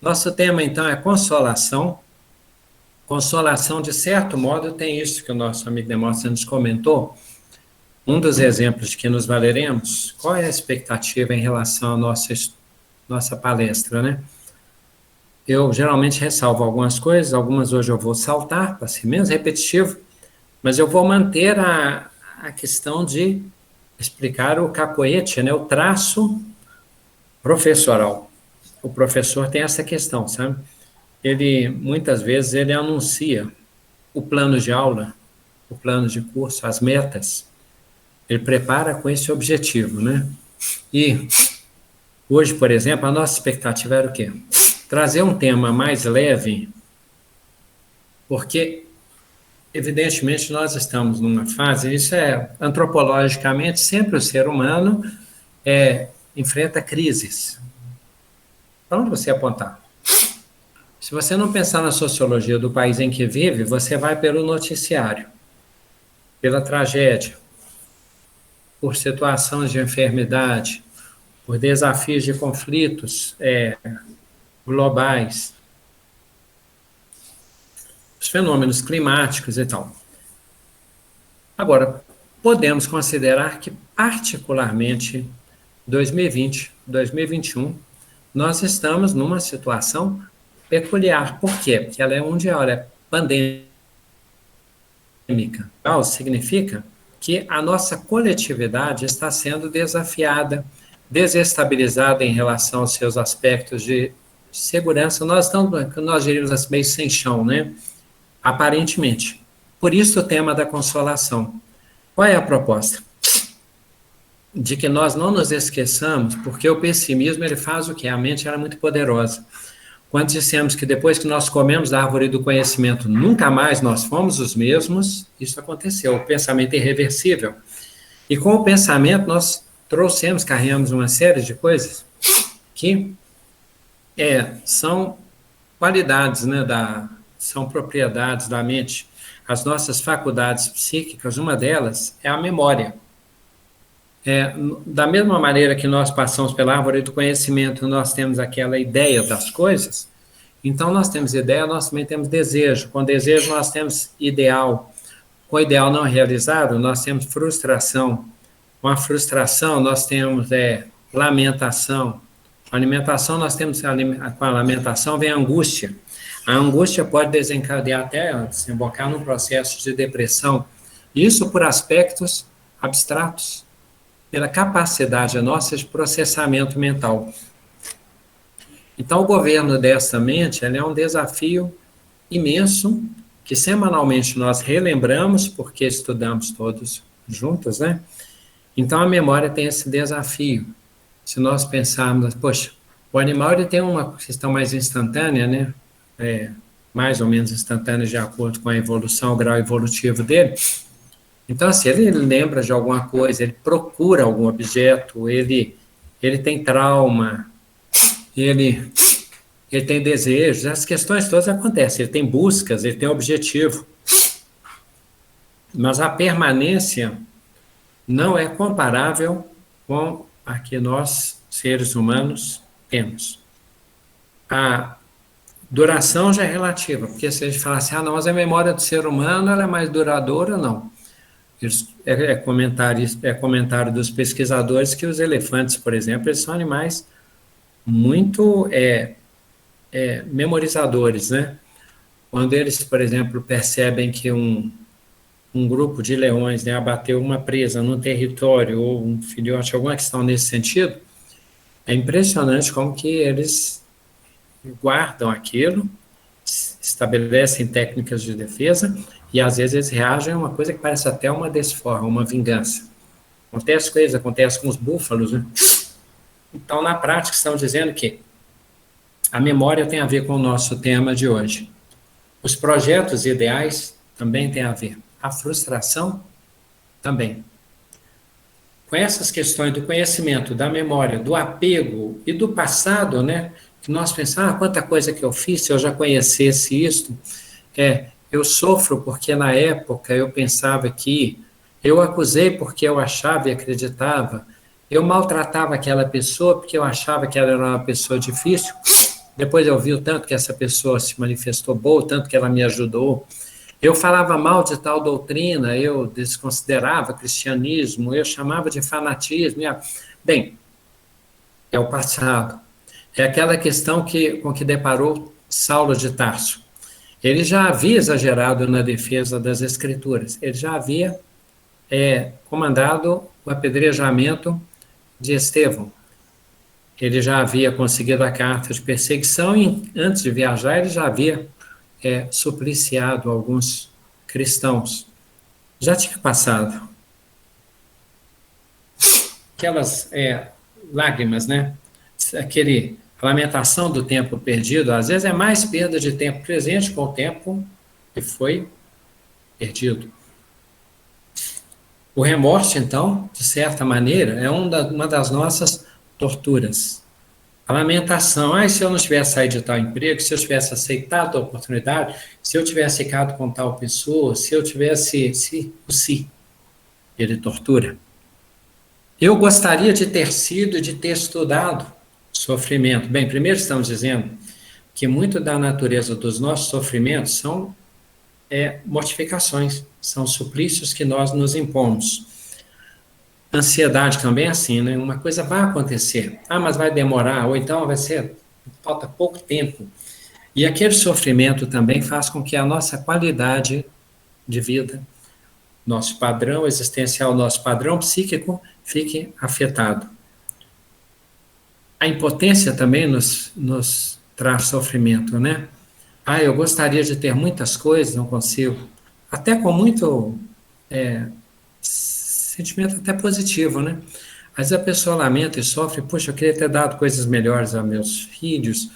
Nosso tema, então, é consolação. Consolação, de certo modo, tem isso que o nosso amigo Demóstenes comentou. Um dos exemplos de que nos valeremos, qual é a expectativa em relação à nossa palestra, né? Eu geralmente ressalvo algumas coisas, algumas hoje eu vou saltar, para ser menos repetitivo, mas eu vou manter a questão de explicar o cacoete, né? O traço professoral. O professor tem essa questão, sabe? Ele, muitas vezes, ele anuncia o plano de aula, o plano de curso, as metas. Ele prepara com esse objetivo, né? E hoje, por exemplo, a nossa expectativa era o quê? Trazer um tema mais leve, porque, evidentemente, nós estamos numa fase, isso é antropologicamente, sempre o ser humano enfrenta crises. Para onde você apontar? Se você não pensar na sociologia do país em que vive, você vai pelo noticiário, pela tragédia, por situações de enfermidade, por desafios de conflitos globais, os fenômenos climáticos e tal. Agora, podemos considerar que, particularmente, 2020, 2021, nós estamos numa situação peculiar. Por quê? Porque ela é mundial, ela é pandêmica. Significa que a nossa coletividade está sendo desafiada, desestabilizada em relação aos seus aspectos de segurança. Nós diríamos assim, meio sem chão, né? Aparentemente. Por isso o tema da consolação. Qual é a proposta? De que nós não nos esqueçamos, porque o pessimismo ele faz o quê? A mente era muito poderosa. Quando dissemos que depois que nós comemos da árvore do conhecimento, nunca mais nós fomos os mesmos, isso aconteceu. O pensamento é irreversível. E com o pensamento nós carregamos uma série de coisas que são qualidades, né, são propriedades da mente. As nossas faculdades psíquicas, uma delas é a memória. Da mesma maneira que nós passamos pela árvore do conhecimento, nós temos aquela ideia das coisas, então nós temos ideia, nós também temos desejo. Com desejo nós temos ideal. Com ideal não realizado, nós temos frustração. Com a frustração nós temos lamentação. Com a alimentação nós temos, com a lamentação vem a angústia. A angústia pode desencadear até desembocar num processo de depressão. Isso por aspectos abstratos, pela capacidade nossa de processamento mental. Então, o governo dessa mente é um desafio imenso, que semanalmente nós relembramos, porque estudamos todos juntos, né? Então, a memória tem esse desafio. Se nós pensarmos, poxa, o animal ele tem uma questão mais instantânea, né? Mais ou menos instantânea de acordo com a evolução, o grau evolutivo dele. Então, se ele lembra de alguma coisa, ele procura algum objeto, ele tem trauma, ele tem desejos, as questões todas acontecem, ele tem buscas, ele tem objetivo. Mas a permanência não é comparável com a que nós, seres humanos, temos. A duração já é relativa, porque se a gente falar assim, não, mas a memória do ser humano ela é mais duradoura, não. Comentário dos pesquisadores que os elefantes, por exemplo, eles são animais muito memorizadores, né? Quando eles, por exemplo, percebem que um grupo de leões, né, abateu uma presa num território ou um filhote, alguma questão nesse sentido, é impressionante como que eles guardam aquilo, estabelecem técnicas de defesa e às vezes eles reagem a uma coisa que parece até uma desforra, uma vingança. Acontece com os búfalos, né? Então, na prática, estão dizendo que a memória tem a ver com o nosso tema de hoje. Os projetos ideais também têm a ver. A frustração também. Com essas questões do conhecimento, da memória, do apego e do passado, né? Que nós pensamos, quanta coisa que eu fiz, se eu já conhecesse isto, eu sofro porque na época eu pensava que, eu acusei porque eu achava e acreditava, eu maltratava aquela pessoa porque eu achava que ela era uma pessoa difícil. Depois eu vi o tanto que essa pessoa se manifestou boa, o tanto que ela me ajudou. Eu falava mal de tal doutrina, eu desconsiderava cristianismo, eu chamava de fanatismo. Bem, é o passado. É aquela questão com que deparou Saulo de Tarso. Ele já havia exagerado na defesa das Escrituras, ele já havia comandado o apedrejamento de Estevão. Ele já havia conseguido a carta de perseguição e, antes de viajar, ele já havia supliciado alguns cristãos. Já tinha passado. Aquelas lágrimas, né? A lamentação do tempo perdido, às vezes é mais perda de tempo presente com o tempo que foi perdido. O remorso, então, de certa maneira, é uma das nossas torturas. A lamentação, se eu não tivesse saído de tal emprego, se eu tivesse aceitado a oportunidade, se eu tivesse ficado com tal pessoa, se eu tivesse... ele tortura. Eu gostaria de ter sido, de ter estudado sofrimento. Bem, primeiro estamos dizendo que muito da natureza dos nossos sofrimentos são mortificações, são suplícios que nós nos impomos. Ansiedade também é assim, né? Uma coisa vai acontecer, mas vai demorar, ou então falta pouco tempo. E aquele sofrimento também faz com que a nossa qualidade de vida, nosso padrão existencial, nosso padrão psíquico fique afetado. A impotência também nos traz sofrimento, né? Eu gostaria de ter muitas coisas, não consigo. Até com muito sentimento até positivo, né? Mas a pessoa lamenta e sofre, poxa, eu queria ter dado coisas melhores aos meus filhos,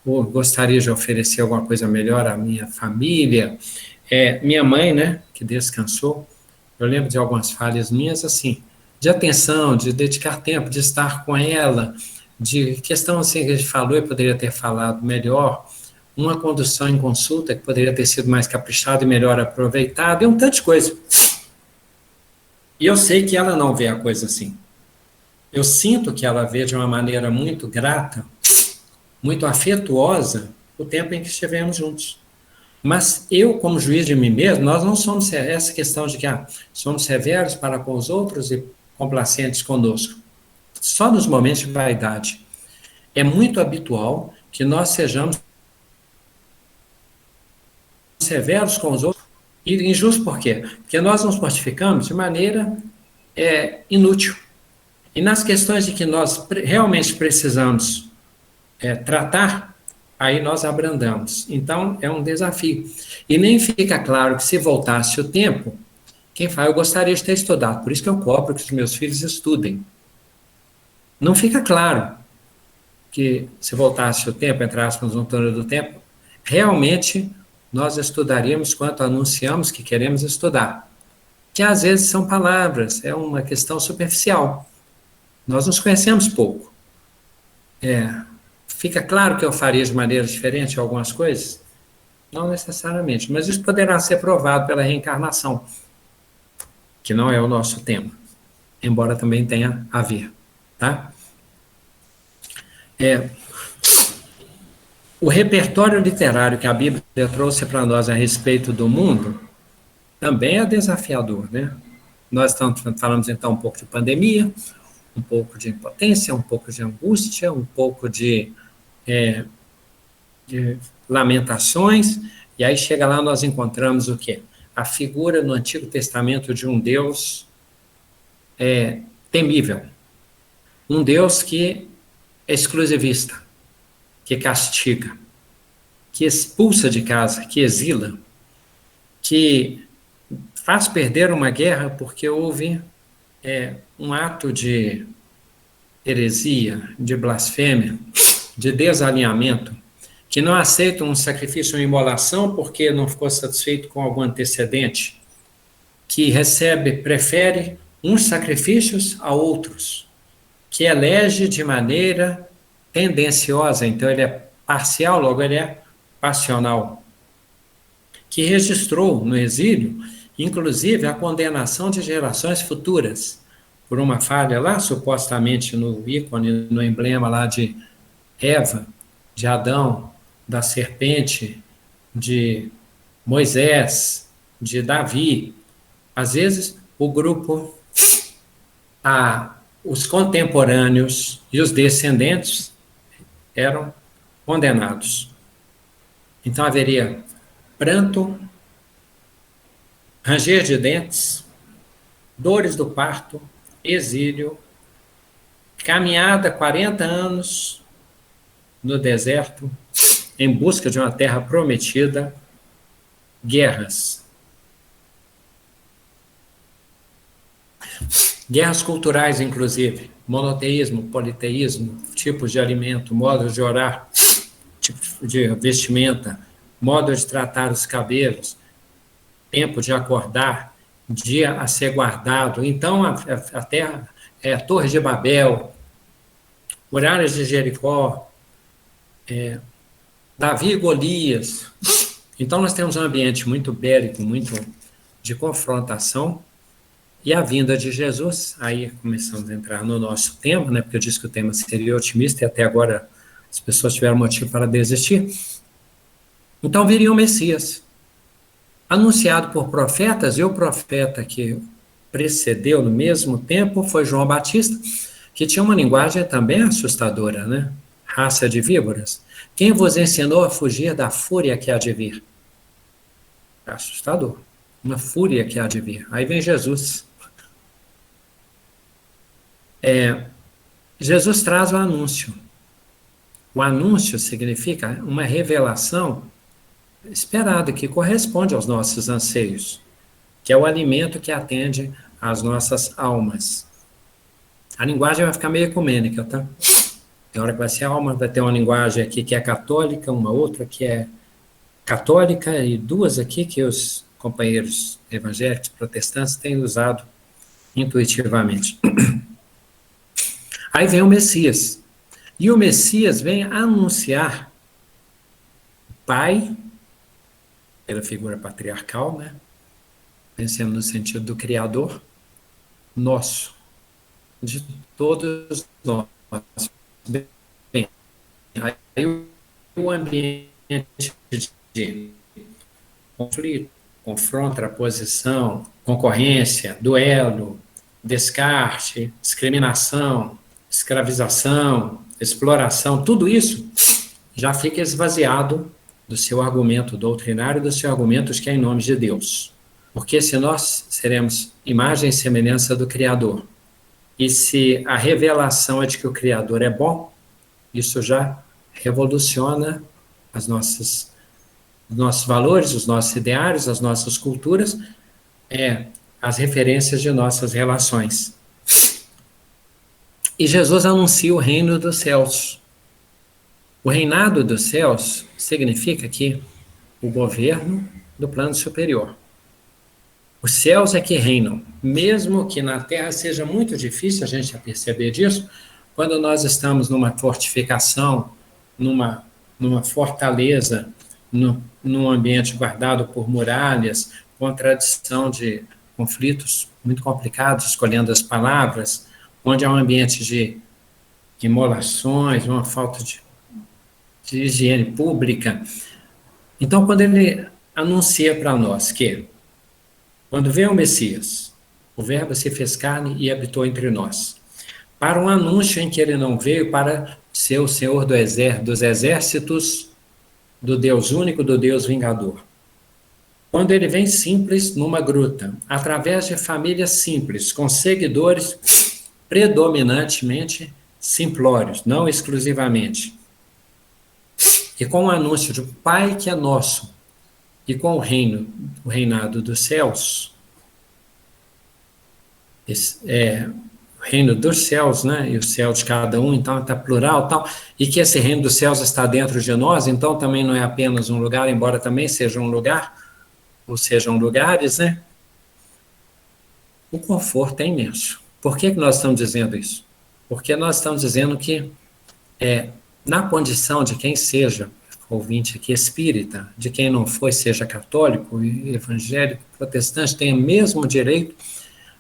ou gostaria de oferecer alguma coisa melhor à minha família. Minha mãe, né, que descansou, eu lembro de algumas falhas minhas, assim, de atenção, de dedicar tempo, de estar com ela, de questão assim que a gente falou e poderia ter falado melhor, uma condução em consulta que poderia ter sido mais caprichada e melhor aproveitada, e um tanto de coisa. E eu sei que ela não vê a coisa assim. Eu sinto que ela vê de uma maneira muito grata, muito afetuosa, o tempo em que estivemos juntos. Mas eu, como juiz de mim mesmo, nós não somos essa questão de que somos severos para com os outros e complacentes conosco. Só nos momentos de vaidade. É muito habitual que nós sejamos severos com os outros. E injusto por quê? Porque nós nos mortificamos de maneira inútil. E nas questões de que nós realmente precisamos tratar, aí nós abrandamos. Então, é um desafio. E nem fica claro que se voltasse o tempo, quem fala, eu gostaria de ter estudado, por isso que eu cobro que os meus filhos estudem. Não fica claro que se voltasse o tempo, entre aspas, no túnel do tempo, realmente nós estudaríamos quanto anunciamos que queremos estudar. Que às vezes são palavras, é uma questão superficial. Nós nos conhecemos pouco. Fica claro que eu faria de maneira diferente algumas coisas? Não necessariamente, mas isso poderá ser provado pela reencarnação, que não é o nosso tema, embora também tenha a ver. Tá? O repertório literário que a Bíblia trouxe para nós a respeito do mundo também é desafiador, né? Nós falamos então um pouco de pandemia, um pouco de impotência, um pouco de angústia, um pouco de lamentações, e aí chega lá nós encontramos o quê? A figura no Antigo Testamento de um Deus temível, um Deus que é exclusivista, que castiga, que expulsa de casa, que exila, que faz perder uma guerra porque houve um ato de heresia, de blasfêmia, de desalinhamento, que não aceita um sacrifício, uma imolação porque não ficou satisfeito com algum antecedente, que prefere uns sacrifícios a outros, que elege de maneira tendenciosa, então ele é parcial, logo ele é passional, que registrou no exílio, inclusive, a condenação de gerações futuras, por uma falha lá, supostamente no ícone, no emblema lá de Eva, de Adão, da serpente, de Moisés, de Davi. Às vezes, o grupo, os contemporâneos e os descendentes eram condenados. Então haveria pranto, ranger de dentes, dores do parto, exílio, caminhada 40 anos no deserto, em busca de uma terra prometida, guerras. Guerras culturais, inclusive, monoteísmo, politeísmo, tipos de alimento, modos de orar, tipo de vestimenta, modo de tratar os cabelos, tempo de acordar, dia a ser guardado. Então, a terra, a Torre de Babel, muralhas de Jericó, Davi e Golias. Então, nós temos um ambiente muito bélico, muito de confrontação, e a vinda de Jesus, aí começamos a entrar no nosso tema, né, porque eu disse que o tema seria otimista, e até agora as pessoas tiveram motivo para desistir. Então, viria o Messias, anunciado por profetas, e o profeta que precedeu no mesmo tempo foi João Batista, que tinha uma linguagem também assustadora, né? Raça de víboras. Quem vos ensinou a fugir da fúria que há de vir? Assustador. Uma fúria que há de vir. Aí vem Jesus. Jesus traz o anúncio. O anúncio significa uma revelação esperada, que corresponde aos nossos anseios, que é o alimento que atende às nossas almas. A linguagem vai ficar meio ecumênica, tá? Tem hora que vai ser alma, vai ter uma linguagem aqui que é católica, uma outra que é católica, e duas aqui que os companheiros evangélicos protestantes têm usado intuitivamente. Aí vem o Messias. E o Messias vem anunciar o Pai, pela figura patriarcal, né? Pensando no sentido do Criador, nosso, de todos nós. Bem, aí o ambiente de conflito, contraposição, concorrência, duelo, descarte, discriminação, escravização, exploração, tudo isso já fica esvaziado do seu argumento doutrinário, do seu argumento de que é em nome de Deus. Porque se nós seremos imagem e semelhança do Criador, e se a revelação é de que o Criador é bom, isso já revoluciona os nossos valores, os nossos ideários, as nossas culturas, as referências de nossas relações. E Jesus anuncia o reino dos céus. O reinado dos céus significa que o governo do plano superior. Os céus é que reinam, mesmo que na terra seja muito difícil a gente perceber disso, quando nós estamos numa fortificação, numa fortaleza, num ambiente guardado por muralhas, com a tradição de conflitos muito complicados, escolhendo as palavras, onde há um ambiente de imolações, uma falta de higiene pública. Então, quando ele anuncia para nós que, quando vem o Messias, o Verbo se fez carne e habitou entre nós, para um anúncio em que ele não veio para ser o Senhor dos exércitos, do Deus único, do Deus vingador. Quando ele vem simples numa gruta, através de famílias simples, com seguidores predominantemente simplórios, não exclusivamente, e com o anúncio de um Pai que é nosso, e com o reinado dos céus, o reino dos céus, né, e o céu de cada um, então está plural, tal, e que esse reino dos céus está dentro de nós, então também não é apenas um lugar, embora também seja um lugar, ou sejam lugares, né? O conforto é imenso. Por que nós estamos dizendo isso? Porque nós estamos dizendo que, na condição de quem seja ouvinte aqui espírita, de quem não foi, seja católico, evangélico, protestante, tem o mesmo direito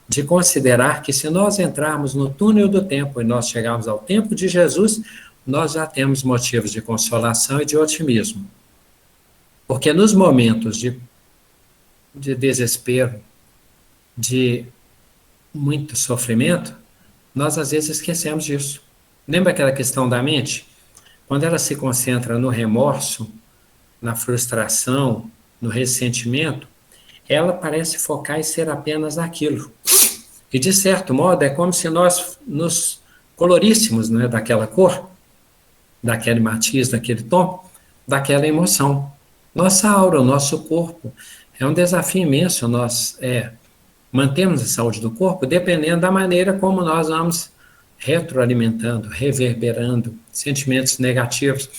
de considerar que se nós entrarmos no túnel do tempo e nós chegarmos ao tempo de Jesus, nós já temos motivos de consolação e de otimismo. Porque nos momentos de desespero, de muito sofrimento, nós às vezes esquecemos disso. Lembra aquela questão da mente? Quando ela se concentra no remorso, na frustração, no ressentimento, ela parece focar e ser apenas aquilo. E, de certo modo, é como se nós nos coloríssemos, né, daquela cor, daquele matiz, daquele tom, daquela emoção. Nossa aura, o nosso corpo. É um desafio imenso nós mantermos a saúde do corpo dependendo da maneira como nós vamos retroalimentando, reverberando sentimentos negativos.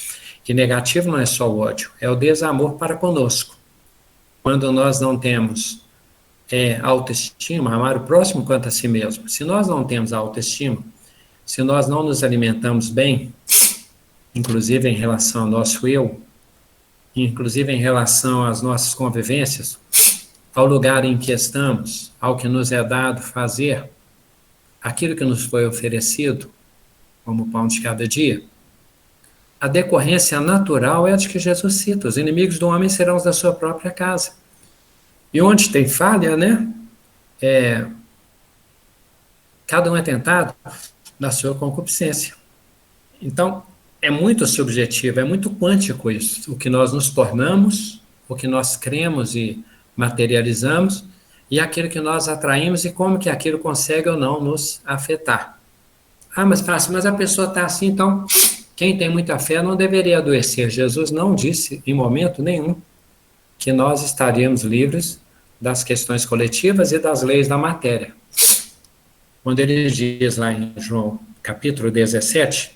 E negativo não é só o ódio, é o desamor para conosco. Quando nós não temos autoestima, amar o próximo quanto a si mesmo. Se nós não temos autoestima, se nós não nos alimentamos bem, inclusive em relação ao nosso eu, inclusive em relação às nossas convivências, ao lugar em que estamos, ao que nos é dado fazer, aquilo que nos foi oferecido, como o pão de cada dia, a decorrência natural é a de que Jesus cita: os inimigos do homem serão os da sua própria casa. E onde tem falha, né? Cada um é tentado na sua concupiscência. Então, é muito subjetivo, é muito quântico isso. O que nós nos tornamos, o que nós cremos e materializamos, e aquilo que nós atraímos e como que aquilo consegue ou não nos afetar. Mas fácil, mas a pessoa está assim, então quem tem muita fé não deveria adoecer. Jesus não disse em momento nenhum que nós estaríamos livres das questões coletivas e das leis da matéria. Quando ele diz lá em João capítulo 17,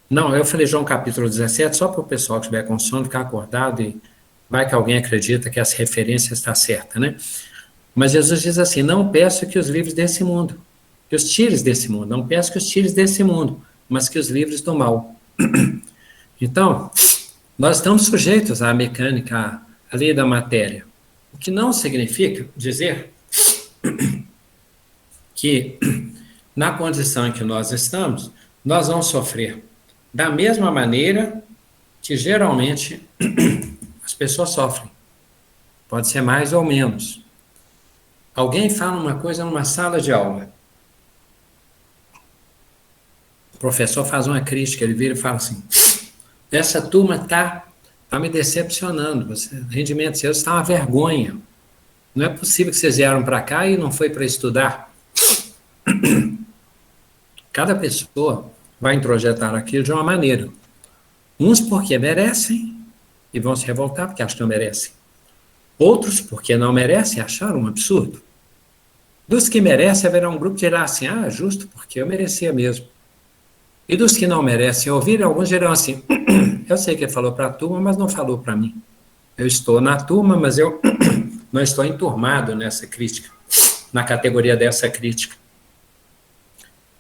não, eu falei João capítulo 17 só para o pessoal que estiver com sono ficar acordado e vai que alguém acredita que essa referência está certa, né? Mas Jesus diz assim: não peço que os livres desse mundo, que os tires desse mundo, não peço que os tires desse mundo, mas que os livres do mal. Então, nós estamos sujeitos à mecânica, à lei da matéria, o que não significa dizer que na condição em que nós estamos, nós vamos sofrer da mesma maneira que geralmente as pessoas sofrem. Pode ser mais ou menos. Alguém fala uma coisa numa sala de aula. O professor faz uma crítica, ele vira e fala assim: essa turma está me decepcionando, o rendimento de vocês está uma vergonha. Não é possível que vocês vieram para cá e não foi para estudar. Cada pessoa vai introjetar aquilo de uma maneira. Uns porque merecem e vão se revoltar porque acham que não merecem. Outros porque não merecem e acharam um absurdo. Dos que merecem, haverá um grupo que dirá assim: justo, porque eu merecia mesmo. E dos que não merecem ouvir, alguns dirão assim: eu sei que ele falou para a turma, mas não falou para mim. Eu estou na turma, mas eu não estou enturmado nessa crítica, na categoria dessa crítica.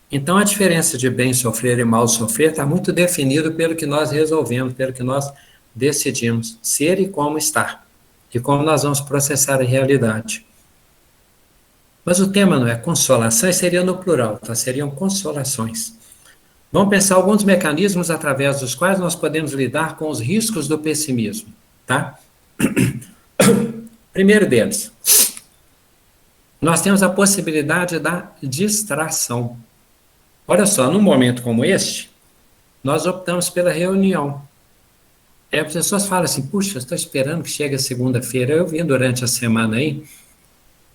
Então, a diferença de bem sofrer e mal sofrer está muito definido pelo que nós resolvemos, pelo que nós decidimos ser e como estar, e como nós vamos processar a realidade. Mas o tema não é consolações, seria no plural, tá? Seriam consolações. Vamos pensar alguns mecanismos através dos quais nós podemos lidar com os riscos do pessimismo, tá? Primeiro deles, nós temos a possibilidade da distração. Olha só, num momento como este, nós optamos pela reunião. As pessoas falam assim: puxa, estou esperando que chegue a segunda-feira. Eu vi durante a semana aí,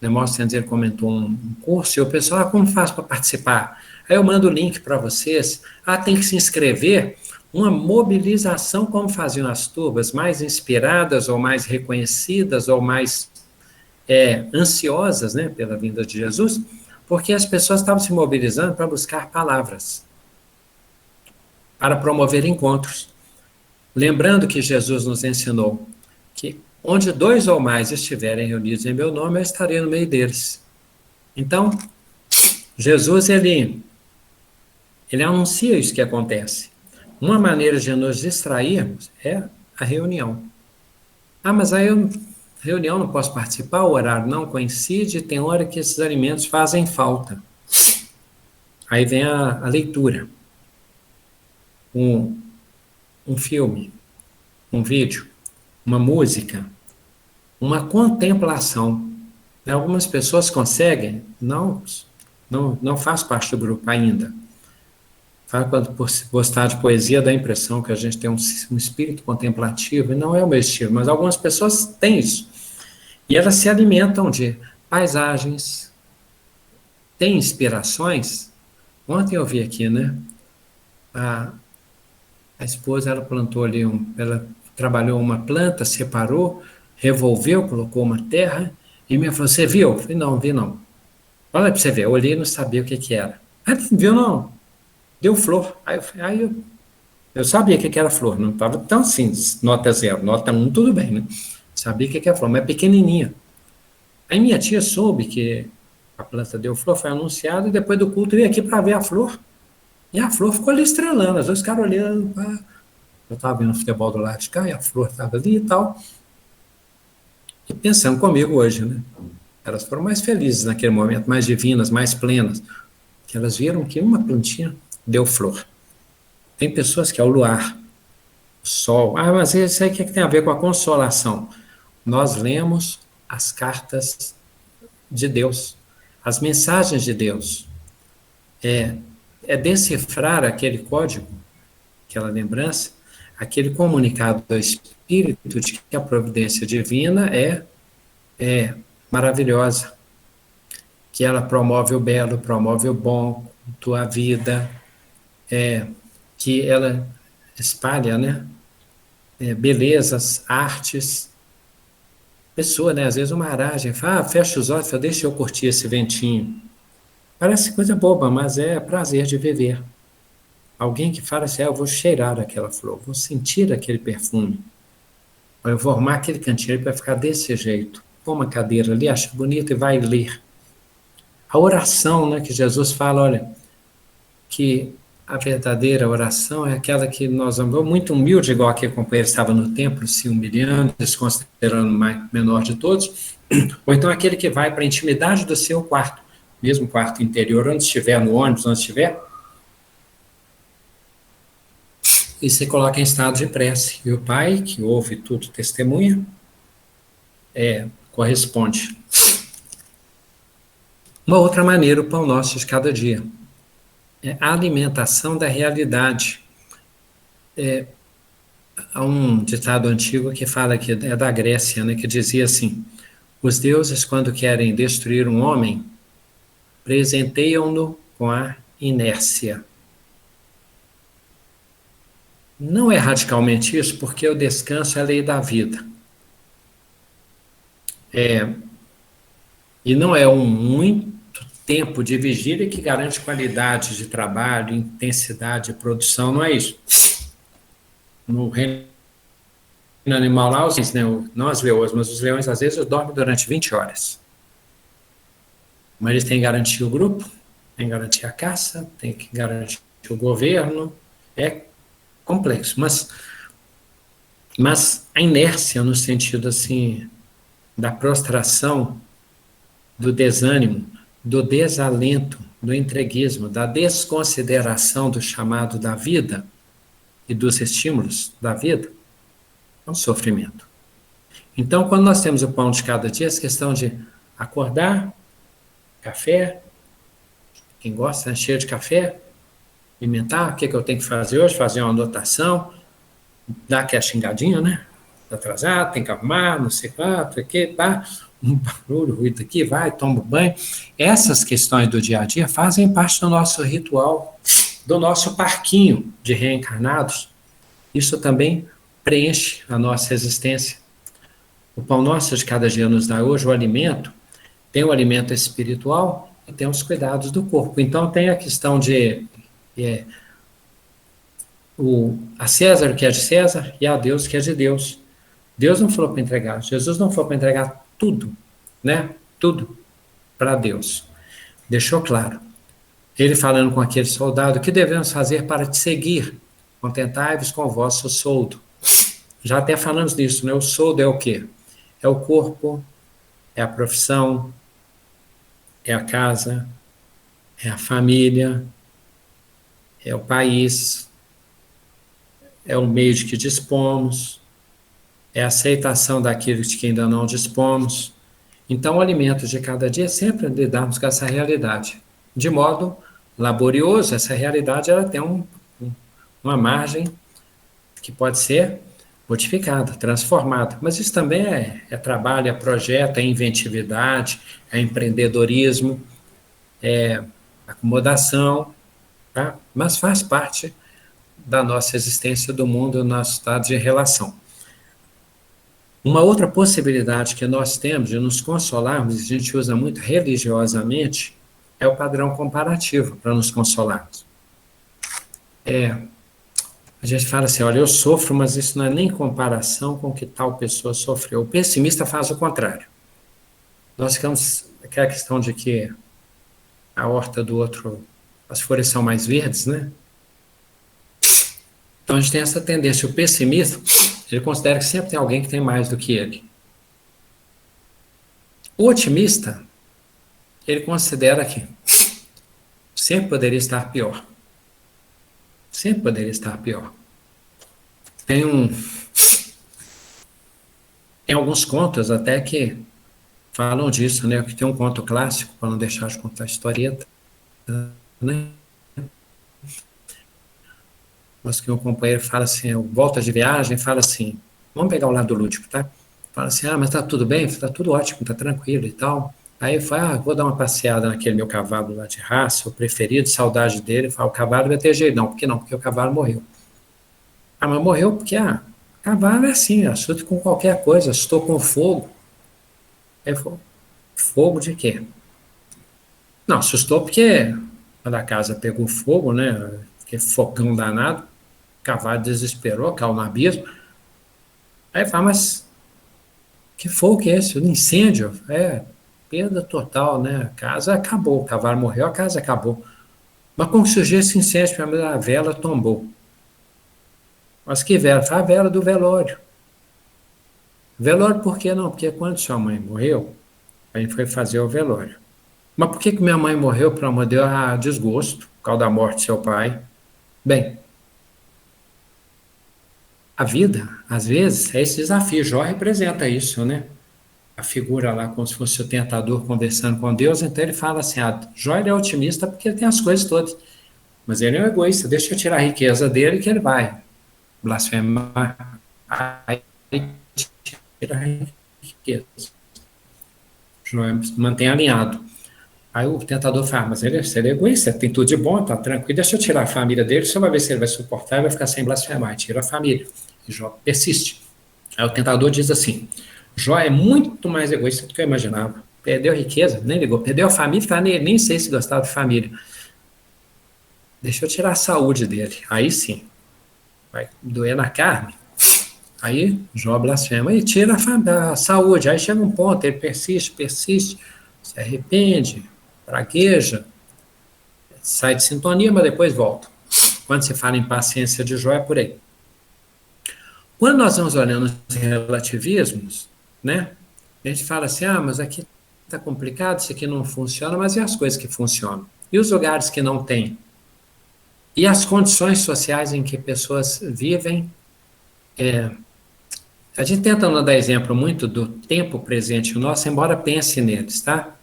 Demóstenes, ele comentou um curso, e o pessoal: como faz para participar? Aí eu mando o link para vocês. Tem que se inscrever. Uma mobilização como faziam as turmas, mais inspiradas ou mais reconhecidas ou mais ansiosas, né, pela vinda de Jesus, porque as pessoas estavam se mobilizando para buscar palavras, para promover encontros. Lembrando que Jesus nos ensinou que onde 2 ou mais estiverem reunidos em meu nome, eu estarei no meio deles. Então, Jesus, ele anuncia isso que acontece. Uma maneira de nos distrairmos é a reunião. Mas aí reunião não posso participar, o horário não coincide, tem hora que esses alimentos fazem falta. Aí vem a leitura. um, um filme, um vídeo, uma música, uma contemplação. Algumas pessoas conseguem, não faz parte do grupo ainda. Quando por gostar de poesia, dá a impressão que a gente tem um espírito contemplativo, e não é o meu estilo, mas algumas pessoas têm isso. E elas se alimentam de paisagens, têm inspirações. Ontem eu vi aqui, né? A, a esposa, ela plantou ali, ela trabalhou uma planta, separou, revolveu, colocou uma terra, e me falou, você viu? Eu falei, não, vi não. Olha para você ver, eu olhei e não sabia o que que era. Ah, não viu não? Deu flor. Eu sabia o que que era flor, não estava tão assim, nota zero, nota um, tudo bem, né? Sabia o que que era flor, mas é pequenininha. Aí minha tia soube que a planta deu flor, foi anunciada, e depois do culto veio aqui para ver a flor. E a flor ficou ali estrelando, as dois caras olhando. Eu estava vendo futebol do lado de cá, e a flor estava ali e tal. E pensando comigo hoje, né? Elas foram mais felizes naquele momento, mais divinas, mais plenas, que elas viram que uma plantinha deu flor. Tem pessoas que é o luar, o sol. Ah, mas isso aí o que tem a ver com a consolação? Nós lemos as cartas de Deus, as mensagens de Deus. É decifrar aquele código, aquela lembrança, aquele comunicado do Espírito de que a providência divina é maravilhosa, que ela promove o belo, promove o bom, a vida, que ela espalha, né? Belezas, artes. Pessoa, né? Às vezes uma aragem, fala, fecha os olhos, fala, deixa eu curtir esse ventinho. Parece coisa boba, mas é prazer de viver. Alguém que fala assim, eu vou cheirar aquela flor, vou sentir aquele perfume. Eu vou arrumar aquele cantinho para ficar desse jeito. Põe uma cadeira ali, acha bonito e vai ler. A oração, né, que Jesus fala, olha, que a verdadeira oração é aquela que nós vamos, muito humilde, igual aquele companheiro estava no templo, se humilhando, se considerando o menor de todos, ou então aquele que vai para a intimidade do seu quarto, mesmo quarto interior, onde estiver, no ônibus, onde estiver, e se coloca em estado de prece. E o Pai, que ouve tudo, testemunha, corresponde. Uma outra maneira, o pão nosso de cada dia. É a alimentação da realidade. Há um ditado antigo que fala que é da Grécia, né, que dizia assim: os deuses, quando querem destruir um homem, presenteiam-no com a inércia. Não é radicalmente isso, porque o descanso é a lei da vida. E não é muito tempo de vigília que garante qualidade de trabalho, intensidade de produção, não é isso. No reino animal lá, né, não as leoas, mas os leões às vezes dormem durante 20 horas. Mas eles têm que garantir o grupo, tem que garantir a caça, tem que garantir o governo. É complexo, mas a inércia no sentido assim da prostração, do desânimo, do desalento, do entreguismo, da desconsideração do chamado da vida e dos estímulos da vida, é um sofrimento. Então, quando nós temos o pão de cada dia, essa questão de acordar, café, quem gosta, né, cheio de café, alimentar, o que, que eu tenho que fazer hoje, fazer uma anotação, dar aquela xingadinha, né? Tá atrasado, tem que arrumar, não sei quanto, aqui, tá, um barulho, ruído aqui, vai, toma um banho. Essas questões do dia a dia fazem parte do nosso ritual, do nosso parquinho de reencarnados. Isso também preenche a nossa existência. O pão nosso de cada dia nos dá hoje o alimento, tem o alimento espiritual e tem os cuidados do corpo. Então tem a questão de a César o que é de César e a Deus o que é de Deus. Deus não falou para entregar, Jesus não falou para entregar tudo, né? Tudo para Deus. Deixou claro. Ele falando com aquele soldado, o que devemos fazer para te seguir? Contentai-vos com o vosso soldo. Já até falamos disso, né? O soldo é o quê? É o corpo, é a profissão, é a casa, é a família, é o país, é o meio de que dispomos, é a aceitação daquilo de que ainda não dispomos. Então, o alimento de cada dia é sempre lidarmos com essa realidade. De modo laborioso, essa realidade ela tem uma margem que pode ser modificada, transformada. Mas isso também é trabalho, é projeto, é inventividade, é empreendedorismo, é acomodação, tá? Mas faz parte da nossa existência do mundo, do nosso estado de relação. Uma outra possibilidade que nós temos de nos consolarmos, e a gente usa muito religiosamente, é o padrão comparativo para nos consolarmos. A gente fala assim, olha, eu sofro, mas isso não é nem comparação com o que tal pessoa sofreu. O pessimista faz o contrário. Nós ficamos aquela questão de que a horta do outro, as folhas são mais verdes, né? Então a gente tem essa tendência. O pessimista, ele considera que sempre tem alguém que tem mais do que ele. O otimista, ele considera que sempre poderia estar pior. Sempre poderia estar pior. Tem alguns contos até que falam disso, né? Que tem um conto clássico, para não deixar de contar a historieta, né? Mas que um companheiro fala assim, volta de viagem, fala assim, vamos pegar o lado lúdico, tá? Fala assim, mas tá tudo bem? Tá tudo ótimo, tá tranquilo e tal. Aí fala, vou dar uma passeada naquele meu cavalo lá de raça, o preferido, saudade dele. Fala, o cavalo vai ter jeito, não. Por que não? Porque o cavalo morreu. Mas morreu porque, cavalo é assim, assusta com qualquer coisa, assustou com fogo. Aí falou, fogo de quê? Não, assustou porque quando a casa pegou fogo, né? Que fogão danado, o cavalo desesperou, caiu no abismo. Aí fala, mas que fogo que é esse? Um incêndio? Perda total, né? A casa acabou, o cavalo morreu, a casa acabou. Mas como surgiu esse incêndio? A vela tombou. Mas que vela? Foi a vela do velório. Velório por que não? Porque quando sua mãe morreu, a gente foi fazer o velório. Mas por que minha mãe morreu, pelo amor de Deus? Desgosto, por causa da morte do seu pai. Bem, a vida, às vezes, é esse desafio. Jó representa isso, né? A figura lá, como se fosse o tentador conversando com Deus. Então ele fala assim: Jó ele é otimista porque ele tem as coisas todas. Mas ele é um egoísta. Deixa eu tirar a riqueza dele que ele vai blasfemar. Aí tira a riqueza. Jó mantém alinhado. Aí o tentador fala, mas ele é egoísta, tem tudo de bom, tá tranquilo, deixa eu tirar a família dele, você vai ver se ele vai suportar e vai ficar sem blasfemar. Tira a família. E Jó persiste. Aí o tentador diz assim, Jó é muito mais egoísta do que eu imaginava. Perdeu a riqueza, nem ligou. Perdeu a família, tá, nem sei se gostava de família. Deixa eu tirar a saúde dele. Aí sim, vai doer na carne. Aí Jó blasfema e tira a saúde. Aí chega um ponto, ele persiste, se arrepende, pragueja, sai de sintonia, mas depois volta. Quando se fala em paciência de Jó, é por aí. Quando nós vamos olhando os relativismos, né, a gente fala assim, mas aqui está complicado, isso aqui não funciona, mas e as coisas que funcionam? E os lugares que não têm? E as condições sociais em que pessoas vivem? A gente tenta não dar exemplo muito do tempo presente nosso, embora pense neles, tá?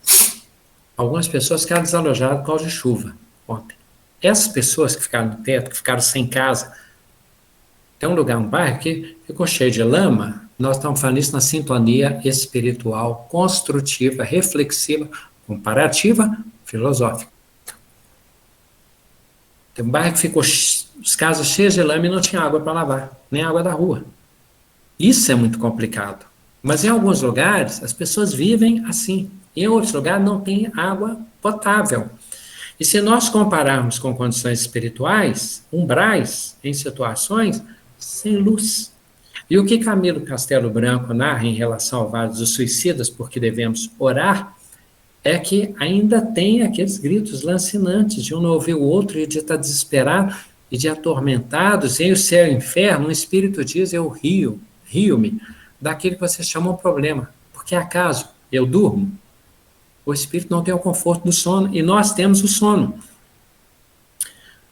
Algumas pessoas ficaram desalojadas por causa de chuva ontem. Essas pessoas que ficaram no teto, que ficaram sem casa, tem um lugar, um bairro que ficou cheio de lama, nós estamos falando isso na sintonia espiritual, construtiva, reflexiva, comparativa, filosófica. Tem um bairro que ficou, as casas cheias de lama e não tinha água para lavar, nem água da rua. Isso é muito complicado. Mas em alguns lugares, as pessoas vivem assim. Em outros lugares, não tem água potável. E se nós compararmos com condições espirituais, umbrais, em situações sem luz. E o que Camilo Castelo Branco narra em relação ao Vale dos Suicidas, porque devemos orar, é que ainda tem aqueles gritos lancinantes de um não ouvir o outro e de estar desesperado e de atormentados, e o céu e o inferno, o Espírito diz, eu rio-me daquilo que vocês chamam de problema, porque acaso eu durmo? O Espírito não tem o conforto do sono, e nós temos o sono.